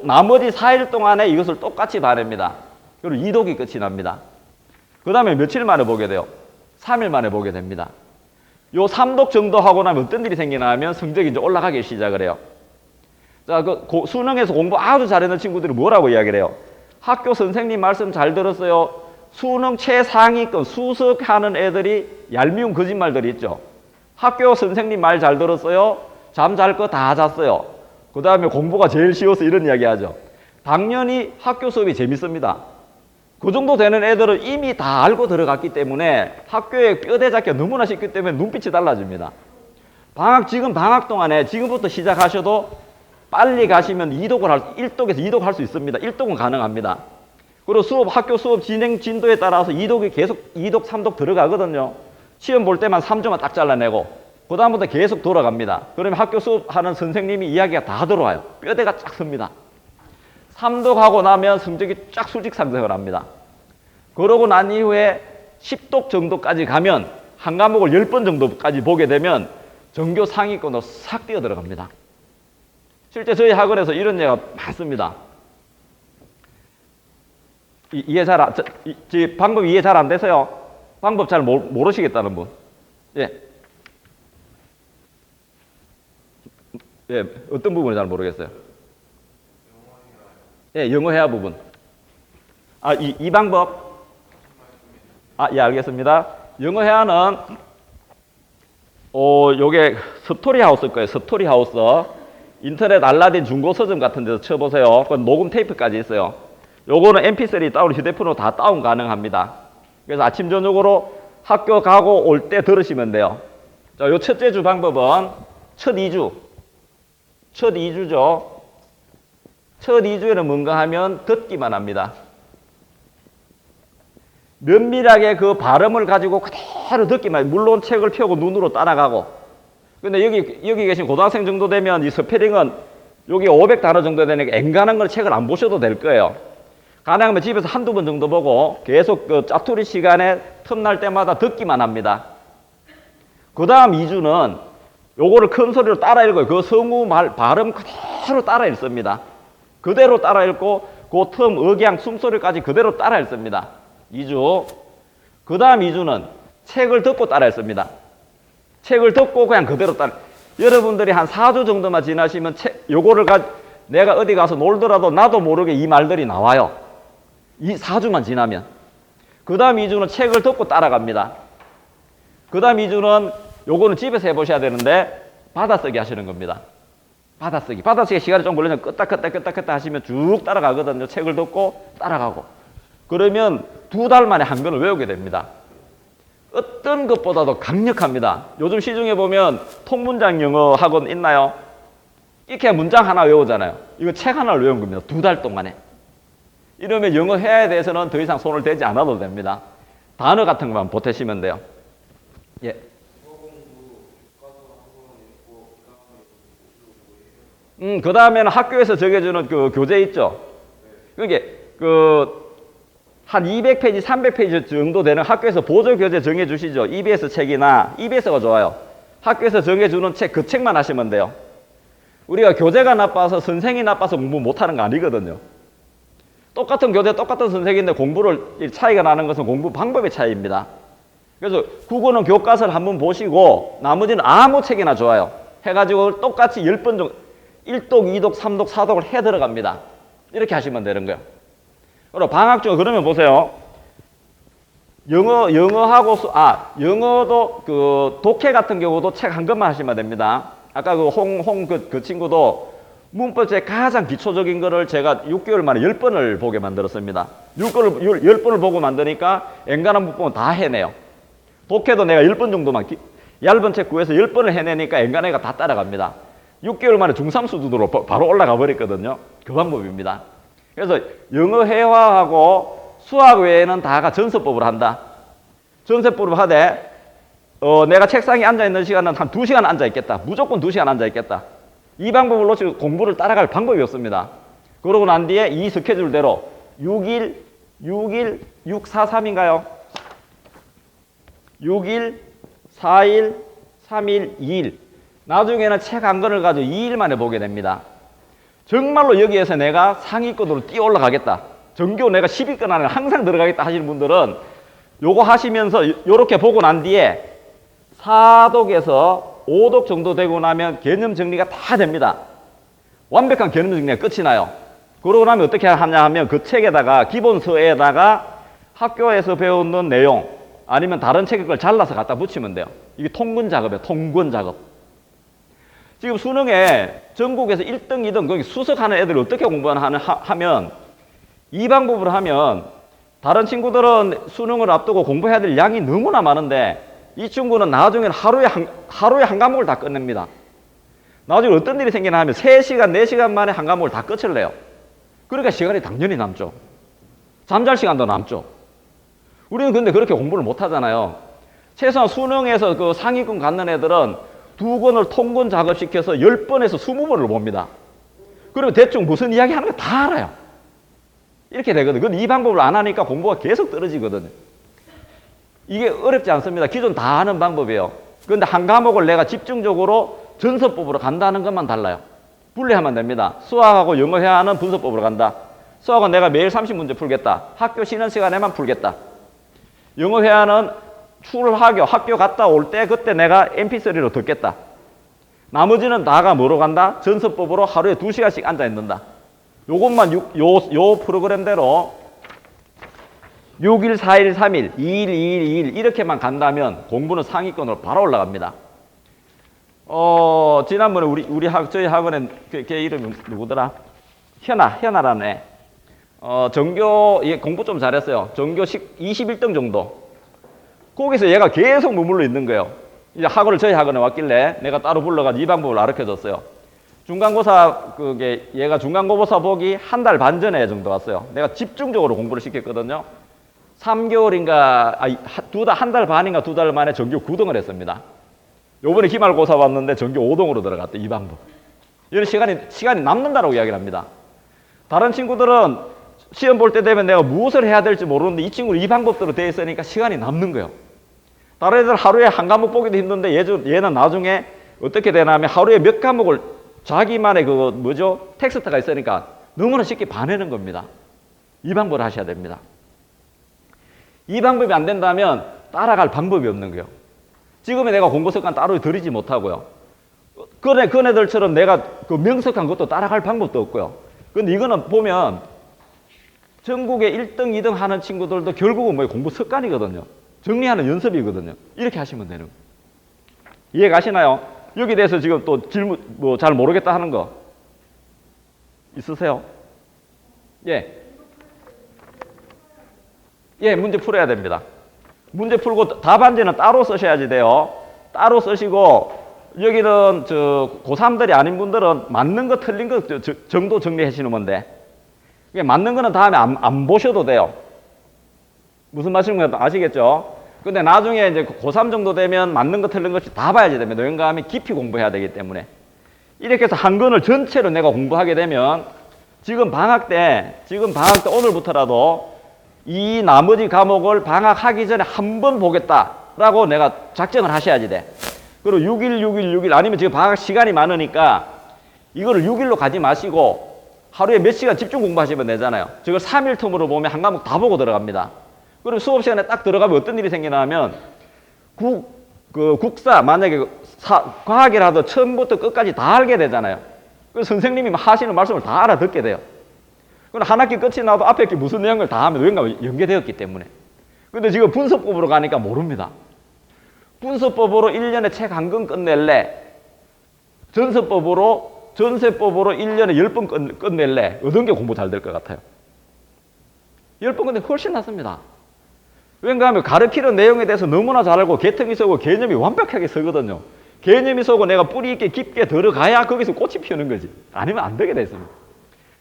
A: 나머지 4일 동안에 이것을 똑같이 바랍니다. 그리고 이독이 끝이 납니다. 그 다음에 며칠 만에 보게 돼요? 3일 만에 보게 됩니다. 요 3독 정도 하고 나면 어떤 일이 생기나 하면 성적이 이제 올라가기 시작을 해요. 자, 수능에서 공부 아주 잘하는 친구들이 뭐라고 이야기를 해요? 학교 선생님 말씀 잘 들었어요. 수능 최상위권 수석하는 애들이 얄미운 거짓말들이 있죠. 학교 선생님 말 잘 들었어요. 잠 잘 거 다 잤어요. 그 다음에 공부가 제일 쉬워서 이런 이야기 하죠. 당연히 학교 수업이 재밌습니다. 그 정도 되는 애들은 이미 다 알고 들어갔기 때문에 학교에 뼈대 잡기가 너무나 쉽기 때문에 눈빛이 달라집니다. 지금 방학 동안에 지금부터 시작하셔도 빨리 가시면 1독에서 2독 할 수 있습니다. 1독은 가능합니다. 그리고 학교 수업 진행 진도에 따라서 2독이 계속 2독, 3독 들어가거든요. 시험 볼 때만 3조만 딱 잘라내고 그 다음부터 계속 돌아갑니다. 그러면 학교 수업하는 선생님이 이야기가 다 들어와요. 뼈대가 쫙 섭니다. 3독 하고 나면 성적이 쫙 수직 상승을 합니다. 그러고 난 이후에 10독 정도까지 가면 한 과목을 10번 정도까지 보게 되면 전교 상위권으로 싹 뛰어 들어갑니다. 실제 저희 학원에서 이런 예가 많습니다. 방법 이해 잘 안 돼서요. 방법 잘 모르시겠다는 분. 예. 예, 어떤 부분이 잘 모르겠어요? 예, 영어 회화 부분. 이 방법. 예, 알겠습니다. 영어 회화는, 요게 스토리 하우스일 거예요. 스토리 하우스. 인터넷 알라딘 중고 서점 같은 데서 쳐보세요. 그건 녹음 테이프까지 있어요. 요거는 mp3 다운 휴대폰으로 다 다운 가능합니다. 그래서 아침, 저녁으로 학교 가고 올 때 들으시면 돼요. 자, 요 첫째 주 방법은 첫 2주. 첫 2주죠. 첫 2주에는 뭔가 하면 듣기만 합니다. 면밀하게 그 발음을 가지고 그대로 듣기만, 물론 책을 펴고 눈으로 따라가고. 근데 여기 계신 고등학생 정도 되면 이 스페링은 여기 500단어 정도 되니까 엔간한 걸 책을 안 보셔도 될 거예요. 가능하면 집에서 한두 번 정도 보고 계속 그 짜투리 시간에 틈날 때마다 듣기만 합니다. 그 다음 2주는 요거를 큰 소리로 따라 읽어요. 그 성우 발음 그대로 따라 읽습니다. 그대로 따라 읽고 그 틈, 억양, 숨소리까지 그대로 따라 읽습니다. 2주. 그 다음 2주는 책을 듣고 따라 읽습니다. 책을 듣고 그냥 그대로 따라. 여러분들이 한 4주 정도만 지나시면 요거를 내가 어디 가서 놀더라도 나도 모르게 이 말들이 나와요. 이 4주만 지나면. 그 다음 2주는 책을 듣고 따라갑니다. 그 다음 2주는 요거는 집에서 해보셔야 되는데 받아쓰기 하시는 겁니다. 받아쓰기 시간이 좀 걸리면 끄딱 하시면 쭉 따라가거든요. 책을 듣고 따라가고. 그러면 2달 만에 한 권을 외우게 됩니다. 어떤 것보다도 강력합니다. 요즘 시중에 보면 통문장 영어 학원 있나요? 이렇게 문장 하나 외우잖아요. 이거 책 하나를 외운 겁니다. 2달 동안에. 이러면 영어 회화에 대해서는 더 이상 손을 대지 않아도 됩니다. 단어 같은 것만 보태시면 돼요. 예. 그 다음에는 학교에서 정해주는 그 교재 있죠. 그게 한 200페이지, 300페이지 정도 되는 학교에서 보조 교재 정해주시죠. EBS 책이나 EBS가 좋아요. 학교에서 정해주는 책, 그 책만 하시면 돼요. 우리가 교재가 나빠서 선생이 나빠서 공부 못하는 거 아니거든요. 똑같은 교재, 똑같은 선생인데 공부를 차이가 나는 것은 공부 방법의 차이입니다. 그래서 국어는 교과서를 한번 보시고 나머지는 아무 책이나 좋아요. 해가지고 똑같이 10번 정도 1독, 2독, 3독, 4독을 해 들어갑니다. 이렇게 하시면 되는 거예요. 그리고 방학 중에 그러면 보세요. 영어하고 영어도 그 독해 같은 경우도 책 한 권만 하시면 됩니다. 아까 그 친구도 문법책 가장 기초적인 거를 제가 6개월 만에 10번을 보게 만들었습니다. 10번을 보고 만드니까 엔간한 문법은 다 해내요. 독해도 내가 10번 정도만 얇은 책 구해서 10번을 해내니까 엔간해가 다 따라갑니다. 6개월 만에 중3 수준으로 바로 올라가 버렸거든요. 그 방법입니다. 그래서 영어 회화하고 수학 외에는 다가 전서법으로 한다. 전서법으로 하되 내가 책상에 앉아있는 시간은 한 2시간 앉아있겠다. 무조건 2시간 앉아있겠다. 이 방법을 놓치고 공부를 따라갈 방법이 없습니다. 그러고 난 뒤에 이 스케줄대로 6일, 643인가요? 6일, 4일, 3일, 2일. 나중에는 책 한 권을 가지고 2일 만에 보게 됩니다. 정말로 여기에서 내가 상위권으로 뛰어 올라가겠다. 전교 내가 10위권 안에 항상 들어가겠다 하시는 분들은 요거 하시면서 요렇게 보고 난 뒤에 4독에서 5독 정도 되고 나면 개념 정리가 다 됩니다. 완벽한 개념 정리가 끝이 나요. 그러고 나면 어떻게 하냐 하면 그 책에다가 기본서에다가 학교에서 배우는 내용 아니면 다른 책의 걸 잘라서 갖다 붙이면 돼요. 이게 통근 작업이에요. 통근 작업. 지금 수능에 전국에서 1등, 2등 거기 수석하는 애들이 어떻게 하면 이 방법으로 하면 다른 친구들은 수능을 앞두고 공부해야 될 양이 너무나 많은데 이 친구는 나중에는 하루에 한 과목을 다 끝냅니다. 나중에 어떤 일이 생기나 하면 3시간, 4시간 만에 한 과목을 다 끝을 내요. 그러니까 시간이 당연히 남죠. 잠잘 시간도 남죠. 우리는 근데 그렇게 공부를 못 하잖아요. 최소한 수능에서 그 상위권 갖는 애들은 2권을 통근 작업시켜서 10번에서 20번을 봅니다. 그리고 대충 무슨 이야기 하는 거 다 알아요. 이렇게 되거든요. 근데 이 방법을 안 하니까 공부가 계속 떨어지거든요. 이게 어렵지 않습니다. 기존 다 아는 방법이에요. 그런데 한 과목을 내가 집중적으로 전서법으로 간다는 것만 달라요. 분리하면 됩니다. 수학하고 영어 회화는 분서법으로 간다. 수학은 내가 매일 30문제 풀겠다. 학교 쉬는 시간에만 풀겠다. 영어 회화는 학교 갔다 올 때 그때 내가 mp3로 듣겠다. 나머지는 다가 뭐로 간다? 전서법으로 하루에 2시간씩 앉아 있는다. 요것만 요 프로그램대로 6일, 4일, 3일, 2일, 2일, 2일 이렇게만 간다면 공부는 상위권으로 바로 올라갑니다. 지난번에 저희 학원에 걔 이름이 누구더라? 현아라는 애. 전교 공부 좀 잘했어요. 전교 21등 정도. 거기서 얘가 계속 머물러 있는 거예요. 이제 저희 학원에 왔길래 내가 따로 불러가지고 이 방법을 가르쳐줬어요. 중간고사 얘가 중간고사 보기 한 달 반 전에 정도 왔어요. 내가 집중적으로 공부를 시켰거든요. 3개월인가 한 달 반인가 2달 만에 전교 9등을 했습니다. 요번에 기말고사 봤는데 전교 5등으로 들어갔대. 이 방법. 이런 시간이 남는다라고 이야기를 합니다. 다른 친구들은 시험 볼 때 되면 내가 무엇을 해야 될지 모르는데 이 친구는 이 방법대로 돼 있으니까 시간이 남는 거예요. 다른 애들 하루에 한 과목 보기도 힘든데 얘는 나중에 어떻게 되나 하면 하루에 몇 과목을 자기만의 텍스트가 있으니까 너무나 쉽게 봐내는 겁니다. 이 방법을 하셔야 됩니다. 이 방법이 안 된다면 따라갈 방법이 없는 거예요. 지금의 내가 공부 습관 따로 들이지 못하고요. 그네들처럼 내가 그 명석한 것도 따라갈 방법도 없고요. 근데 이거는 보면 전국에 1등, 2등 하는 친구들도 결국은 공부 습관이거든요. 정리하는 연습이거든요. 이렇게 하시면 되는 거예요. 이해 가시나요? 여기 대해서 지금 또 질문, 잘 모르겠다 하는 거 있으세요? 예. 예, 문제 풀어야 됩니다. 문제 풀고 답안지는 따로 쓰셔야지 돼요. 따로 쓰시고, 여기는 고3들이 아닌 분들은 맞는 거 틀린 거 정도 정리해 주시면 돼. 맞는 거는 다음에 안 보셔도 돼요. 무슨 말씀인지 아시겠죠? 근데 나중에 이제 고3 정도 되면 맞는 거 틀린 것이 다 봐야지 됩니다. 왜냐하면 깊이 공부해야 되기 때문에. 이렇게 해서 한 권을 전체로 내가 공부하게 되면 지금 방학 때 오늘부터라도 이 나머지 과목을 방학하기 전에 한 번 보겠다라고 내가 작정을 하셔야지 돼. 그리고 6일, 6일, 6일 아니면 지금 방학 시간이 많으니까 이거를 6일로 가지 마시고 하루에 몇 시간 집중 공부하시면 되잖아요. 저걸 3일 텀으로 보면 한 과목 다 보고 들어갑니다. 그리고 수업 시간에 딱 들어가면 어떤 일이 생기나 하면 국사 만약에 과학이라도 처음부터 끝까지 다 알게 되잖아요. 그래서 선생님이 하시는 말씀을 다 알아듣게 돼요. 그럼 한 학기 끝이 나도 앞에 게 무슨 내용을 다 하면 왠가 연계되었기 때문에. 근데 지금 분석법으로 가니까 모릅니다. 분석법으로 1년에 책 한 권 끝낼래? 전세법으로 1년에 10번 끝낼래? 어떤 게 공부 잘 될 것 같아요? 10번 끝내면 훨씬 낫습니다. 왠가 하면 가르치는 내용에 대해서 너무나 잘 알고 개통이 서고 개념이 완벽하게 서거든요. 개념이 서고 내가 뿌리 있게 깊게 들어가야 거기서 꽃이 피우는 거지. 아니면 안 되게 돼 있습니다.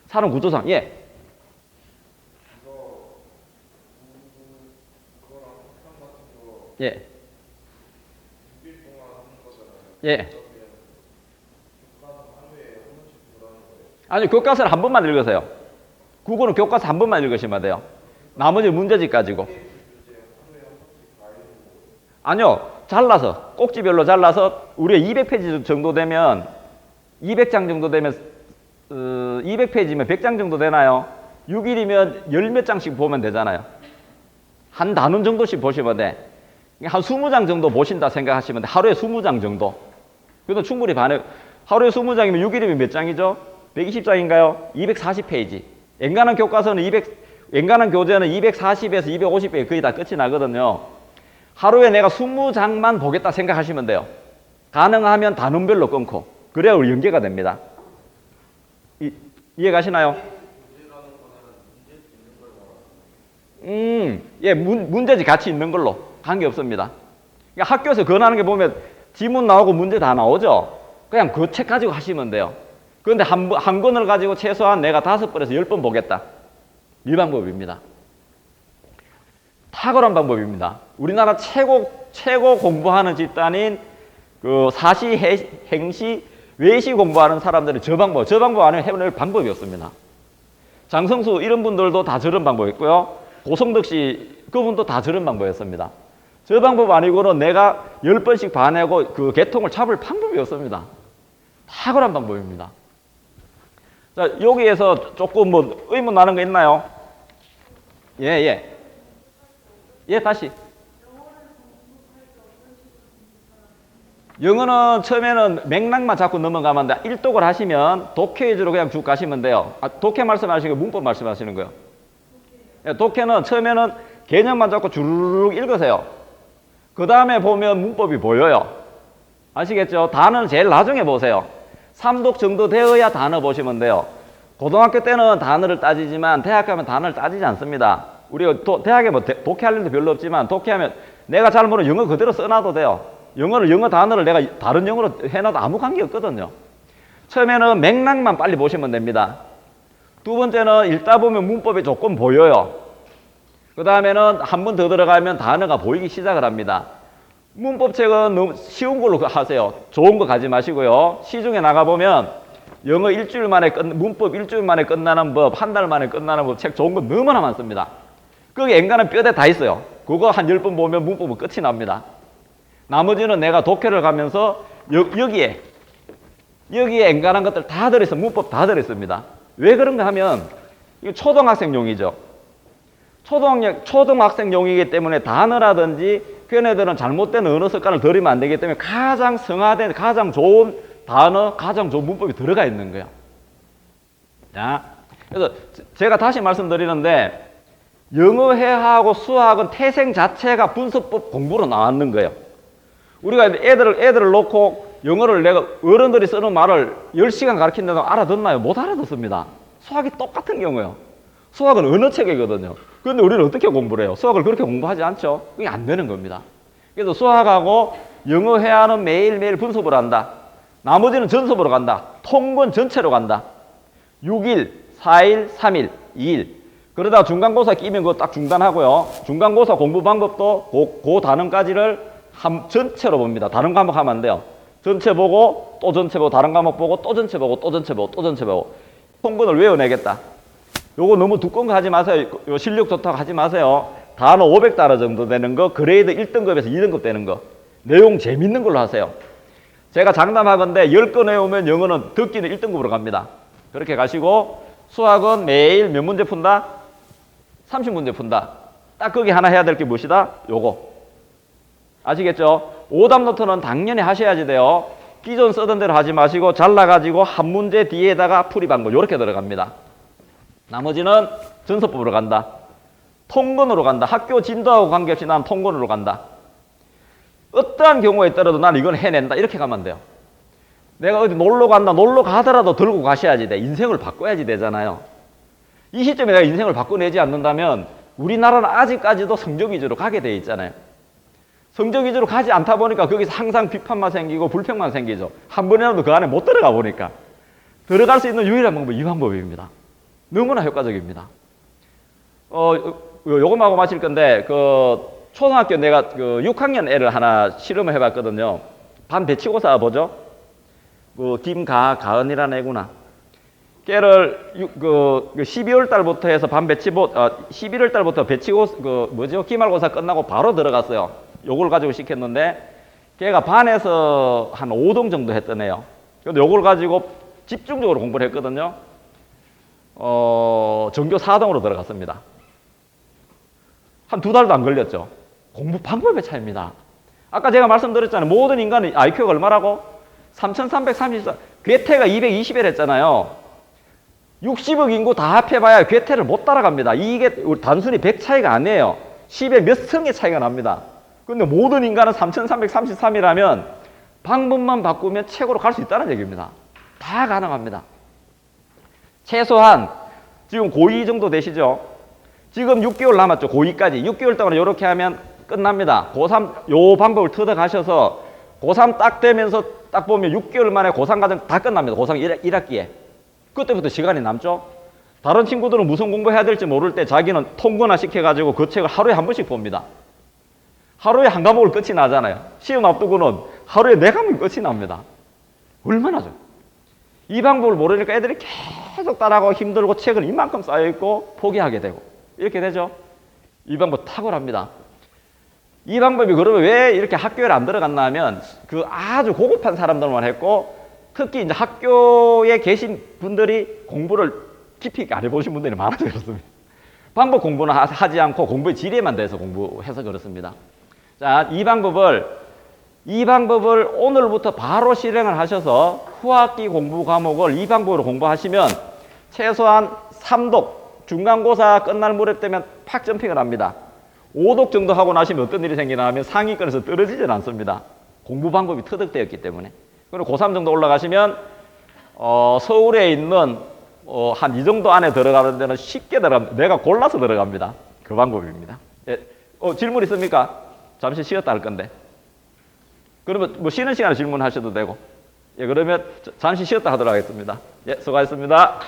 A: 사람 구조상, 예. 예. 예. 아니, 교과서를 한 번만 읽으세요. 국어는 교과서 한 번만 읽으시면 돼요. 나머지 문제집 가지고. 아니요. 잘라서, 꼭지별로 잘라서 우리가 200페이지 정도 되면 200장 정도 되면 200페이지면 100장 정도 되나요? 6일이면 열 몇 장씩 보면 되잖아요. 한 단원 정도씩 보시면 돼. 한 20장 정도 보신다 생각하시면 돼. 하루에 20장 정도. 그래도 충분히 하루에 20장이면 6일이면 몇 장이죠? 120장인가요? 240페이지. 엔간한 교과서는 엔간한 교재는 240에서 250페이지 거의 다 끝이 나거든요. 하루에 내가 20장만 보겠다 생각하시면 돼요. 가능하면 단원별로 끊고. 그래야 우리 연계가 됩니다. 이해 가시나요? 예, 문제지 같이 있는 걸로. 관계없습니다. 그러니까 학교에서 권하는 게 보면 지문 나오고 문제 다 나오죠? 그냥 그 책 가지고 하시면 돼요. 그런데 한 권을 가지고 최소한 내가 5번에서 10번 보겠다. 이 방법입니다. 탁월한 방법입니다. 우리나라 최고 공부하는 집단인 그 사시, 행시, 외시 공부하는 사람들은 저 방법 아니면 해낼 방법이 없습니다. 장성수 이런 분들도 다 저런 방법이었고요. 고성덕 씨 그분도 다 저런 방법이었습니다. 저 방법 아니고는 내가 10번씩 봐내고 그 개통을 잡을 방법이 없습니다. 탁월한 방법입니다. 자, 여기에서 조금 뭐 의문 나는 거 있나요? 예, 다시. 영어는 처음에는 맥락만 잡고 넘어가면 돼. 일독을 하시면 독해 위주로 그냥 쭉 가시면 돼요. 독해 말씀하시고 문법 말씀하시는 거예요. 독해는 처음에는 개념만 잡고 주르륵 읽으세요. 그 다음에 보면 문법이 보여요. 아시겠죠? 단어는 제일 나중에 보세요. 3독 정도 되어야 단어 보시면 돼요. 고등학교 때는 단어를 따지지만 대학 가면 단어를 따지지 않습니다. 우리가 대학에 뭐 독해할 일도 별로 없지만 독해하면 내가 잘 모르는 영어 그대로 써놔도 돼요. 영어 단어를 내가 다른 영어로 해놔도 아무 관계 없거든요. 처음에는 맥락만 빨리 보시면 됩니다. 두 번째는 읽다 보면 문법이 조금 보여요. 그 다음에는 한 번 더 들어가면 단어가 보이기 시작을 합니다. 문법책은 너무 쉬운 걸로 하세요. 좋은 거 가지 마시고요. 시중에 나가보면 영어 문법 일주일 만에 끝나는 법, 한 달 만에 끝나는 법 책 좋은 거 너무나 많습니다. 거기 엔간한 뼈대 다 있어요. 그거 한 10번 보면 문법은 끝이 납니다. 나머지는 내가 독해를 가면서 여기에 엔간한 것들 다 들어있어. 문법 다 들어있습니다. 왜 그런가 하면 이거 초등학생용이죠. 초등학생용이기 때문에 단어라든지 걔네들은 잘못된 언어 습관을 들이면 안 되기 때문에 가장 성화된 가장 좋은 단어, 가장 좋은 문법이 들어가 있는 거예요. 자, 그래서 제가 다시 말씀드리는데 영어 회화하고 수학은 태생 자체가 분석법 공부로 나왔는 거예요. 우리가 애들을 놓고 영어를 내가 어른들이 쓰는 말을 10시간 가르친다고 알아듣나요? 못 알아듣습니다. 수학이 똑같은 경우예요. 수학은 언어체계거든요. 그런데 우리는 어떻게 공부를 해요? 수학을 그렇게 공부하지 않죠? 그게 안 되는 겁니다. 그래서 수학하고 영어 회화는 매일매일 분석을 한다. 나머지는 전섭으로 간다. 통분 전체로 간다. 6일, 4일, 3일, 2일. 그러다 중간고사 끼면 그거 딱 중단하고요. 중간고사 공부 방법도 그 단원까지를 전체로 봅니다. 다른 과목 하면 안 돼요. 전체 보고 또 전체 보고 다른 과목 보고 또 전체 보고 또 전체 보고 또 전체 보고 통분을 외워내겠다. 요거 너무 두꺼운 거 하지 마세요. 요 실력 좋다고 하지 마세요. 단어 500단어 정도 되는 거, 그레이드 1등급에서 2등급 되는 거. 내용 재밌는 걸로 하세요. 제가 장담하건대 10건 외우면 영어는 듣기는 1등급으로 갑니다. 그렇게 가시고 수학은 매일 몇 문제 푼다? 30문제 푼다. 딱 거기 하나 해야 될 게 무엇이다? 요거. 아시겠죠? 오답 노트는 당연히 하셔야지 돼요. 기존 쓰던 대로 하지 마시고 잘라가지고 한 문제 뒤에다가 풀이 방법 이렇게 들어갑니다. 나머지는 전서법으로 간다. 통근으로 간다. 학교 진도하고 관계없이 난 통근으로 간다. 어떠한 경우에 있더라도 난 이건 해낸다. 이렇게 가면 돼요. 내가 어디 놀러 간다. 놀러 가더라도 들고 가셔야지 돼. 인생을 바꿔야지 되잖아요. 이 시점에 내가 인생을 바꿔내지 않는다면 우리나라는 아직까지도 성적 위주로 가게 돼 있잖아요. 성적 위주로 가지 않다 보니까 거기서 항상 비판만 생기고 불평만 생기죠. 한 번이라도 그 안에 못 들어가 보니까. 들어갈 수 있는 유일한 방법이 이 방법입니다. 너무나 효과적입니다. 요것하고 마실 건데 초등학교 내가 6학년 애를 하나 실험을 해봤거든요. 반 배치고사 보죠. 김가은이라는 애구나. 걔를 12월 달부터 해서 반 배치보 11월 달부터 배치고 기말고사 끝나고 바로 들어갔어요. 요걸 가지고 시켰는데 걔가 반에서 한 5등 정도 했던 애요. 근데 요걸 가지고 집중적으로 공부를 했거든요. 전교 4등으로 들어갔습니다. 한 2달도 안 걸렸죠. 공부 방법의 차이입니다. 아까 제가 말씀드렸잖아요. 모든 인간의 IQ가 얼마라고? 3334. 괴테가 220을 했잖아요. 60억 인구 다 합해봐야 괴테를 못 따라갑니다. 이게 단순히 100 차이가 아니에요. 10의 몇 승의 차이가 납니다. 근데 모든 인간은 3333이라면 방법만 바꾸면 최고로 갈 수 있다는 얘기입니다. 다 가능합니다. 최소한 지금 고2 정도 되시죠? 지금 6개월 남았죠. 고2까지. 6개월 동안 이렇게 하면 끝납니다. 고3 요 방법을 터득하셔서 고3 딱 되면서 딱 보면 6개월 만에 고3 과정 다 끝납니다. 고3 1학기에. 그때부터 시간이 남죠. 다른 친구들은 무슨 공부해야 될지 모를 때 자기는 통근화 시켜가지고 그 책을 하루에 한 번씩 봅니다. 하루에 한 과목을 끝이 나잖아요. 시험 앞두고는 하루에 4과목이 끝이 납니다. 얼마나 좋아요. 이 방법을 모르니까 애들이 계속 따라가고 힘들고 책은 이만큼 쌓여있고 포기하게 되고 이렇게 되죠. 이 방법 탁월합니다. 이 방법이 그러면 왜 이렇게 학교에 안 들어갔나 하면 그 아주 고급한 사람들만 했고 특히 이제 학교에 계신 분들이 공부를 깊이 있게 안 해보신 분들이 많아서 그렇습니다. 방법 공부는 하지 않고 공부의 지뢰만 대해서 공부해서 그렇습니다. 자, 이 방법을 오늘부터 바로 실행을 하셔서 후학기 공부 과목을 이 방법으로 공부하시면 최소한 3독, 중간고사 끝날 무렵 되면 팍 점핑을 합니다. 5독 정도 하고 나시면 어떤 일이 생기나 하면 상위권에서 떨어지질 않습니다. 공부 방법이 터득되었기 때문에. 그리고 고3 정도 올라가시면 서울에 있는 한 이 정도 안에 들어가는 데는 쉽게 들어갑니다. 내가 골라서 들어갑니다. 그 방법입니다. 예. 질문 있습니까? 잠시 쉬었다 할 건데. 그러면 뭐 쉬는 시간에 질문하셔도 되고. 예, 그러면 잠시 쉬었다 하도록 하겠습니다. 예, 수고하셨습니다.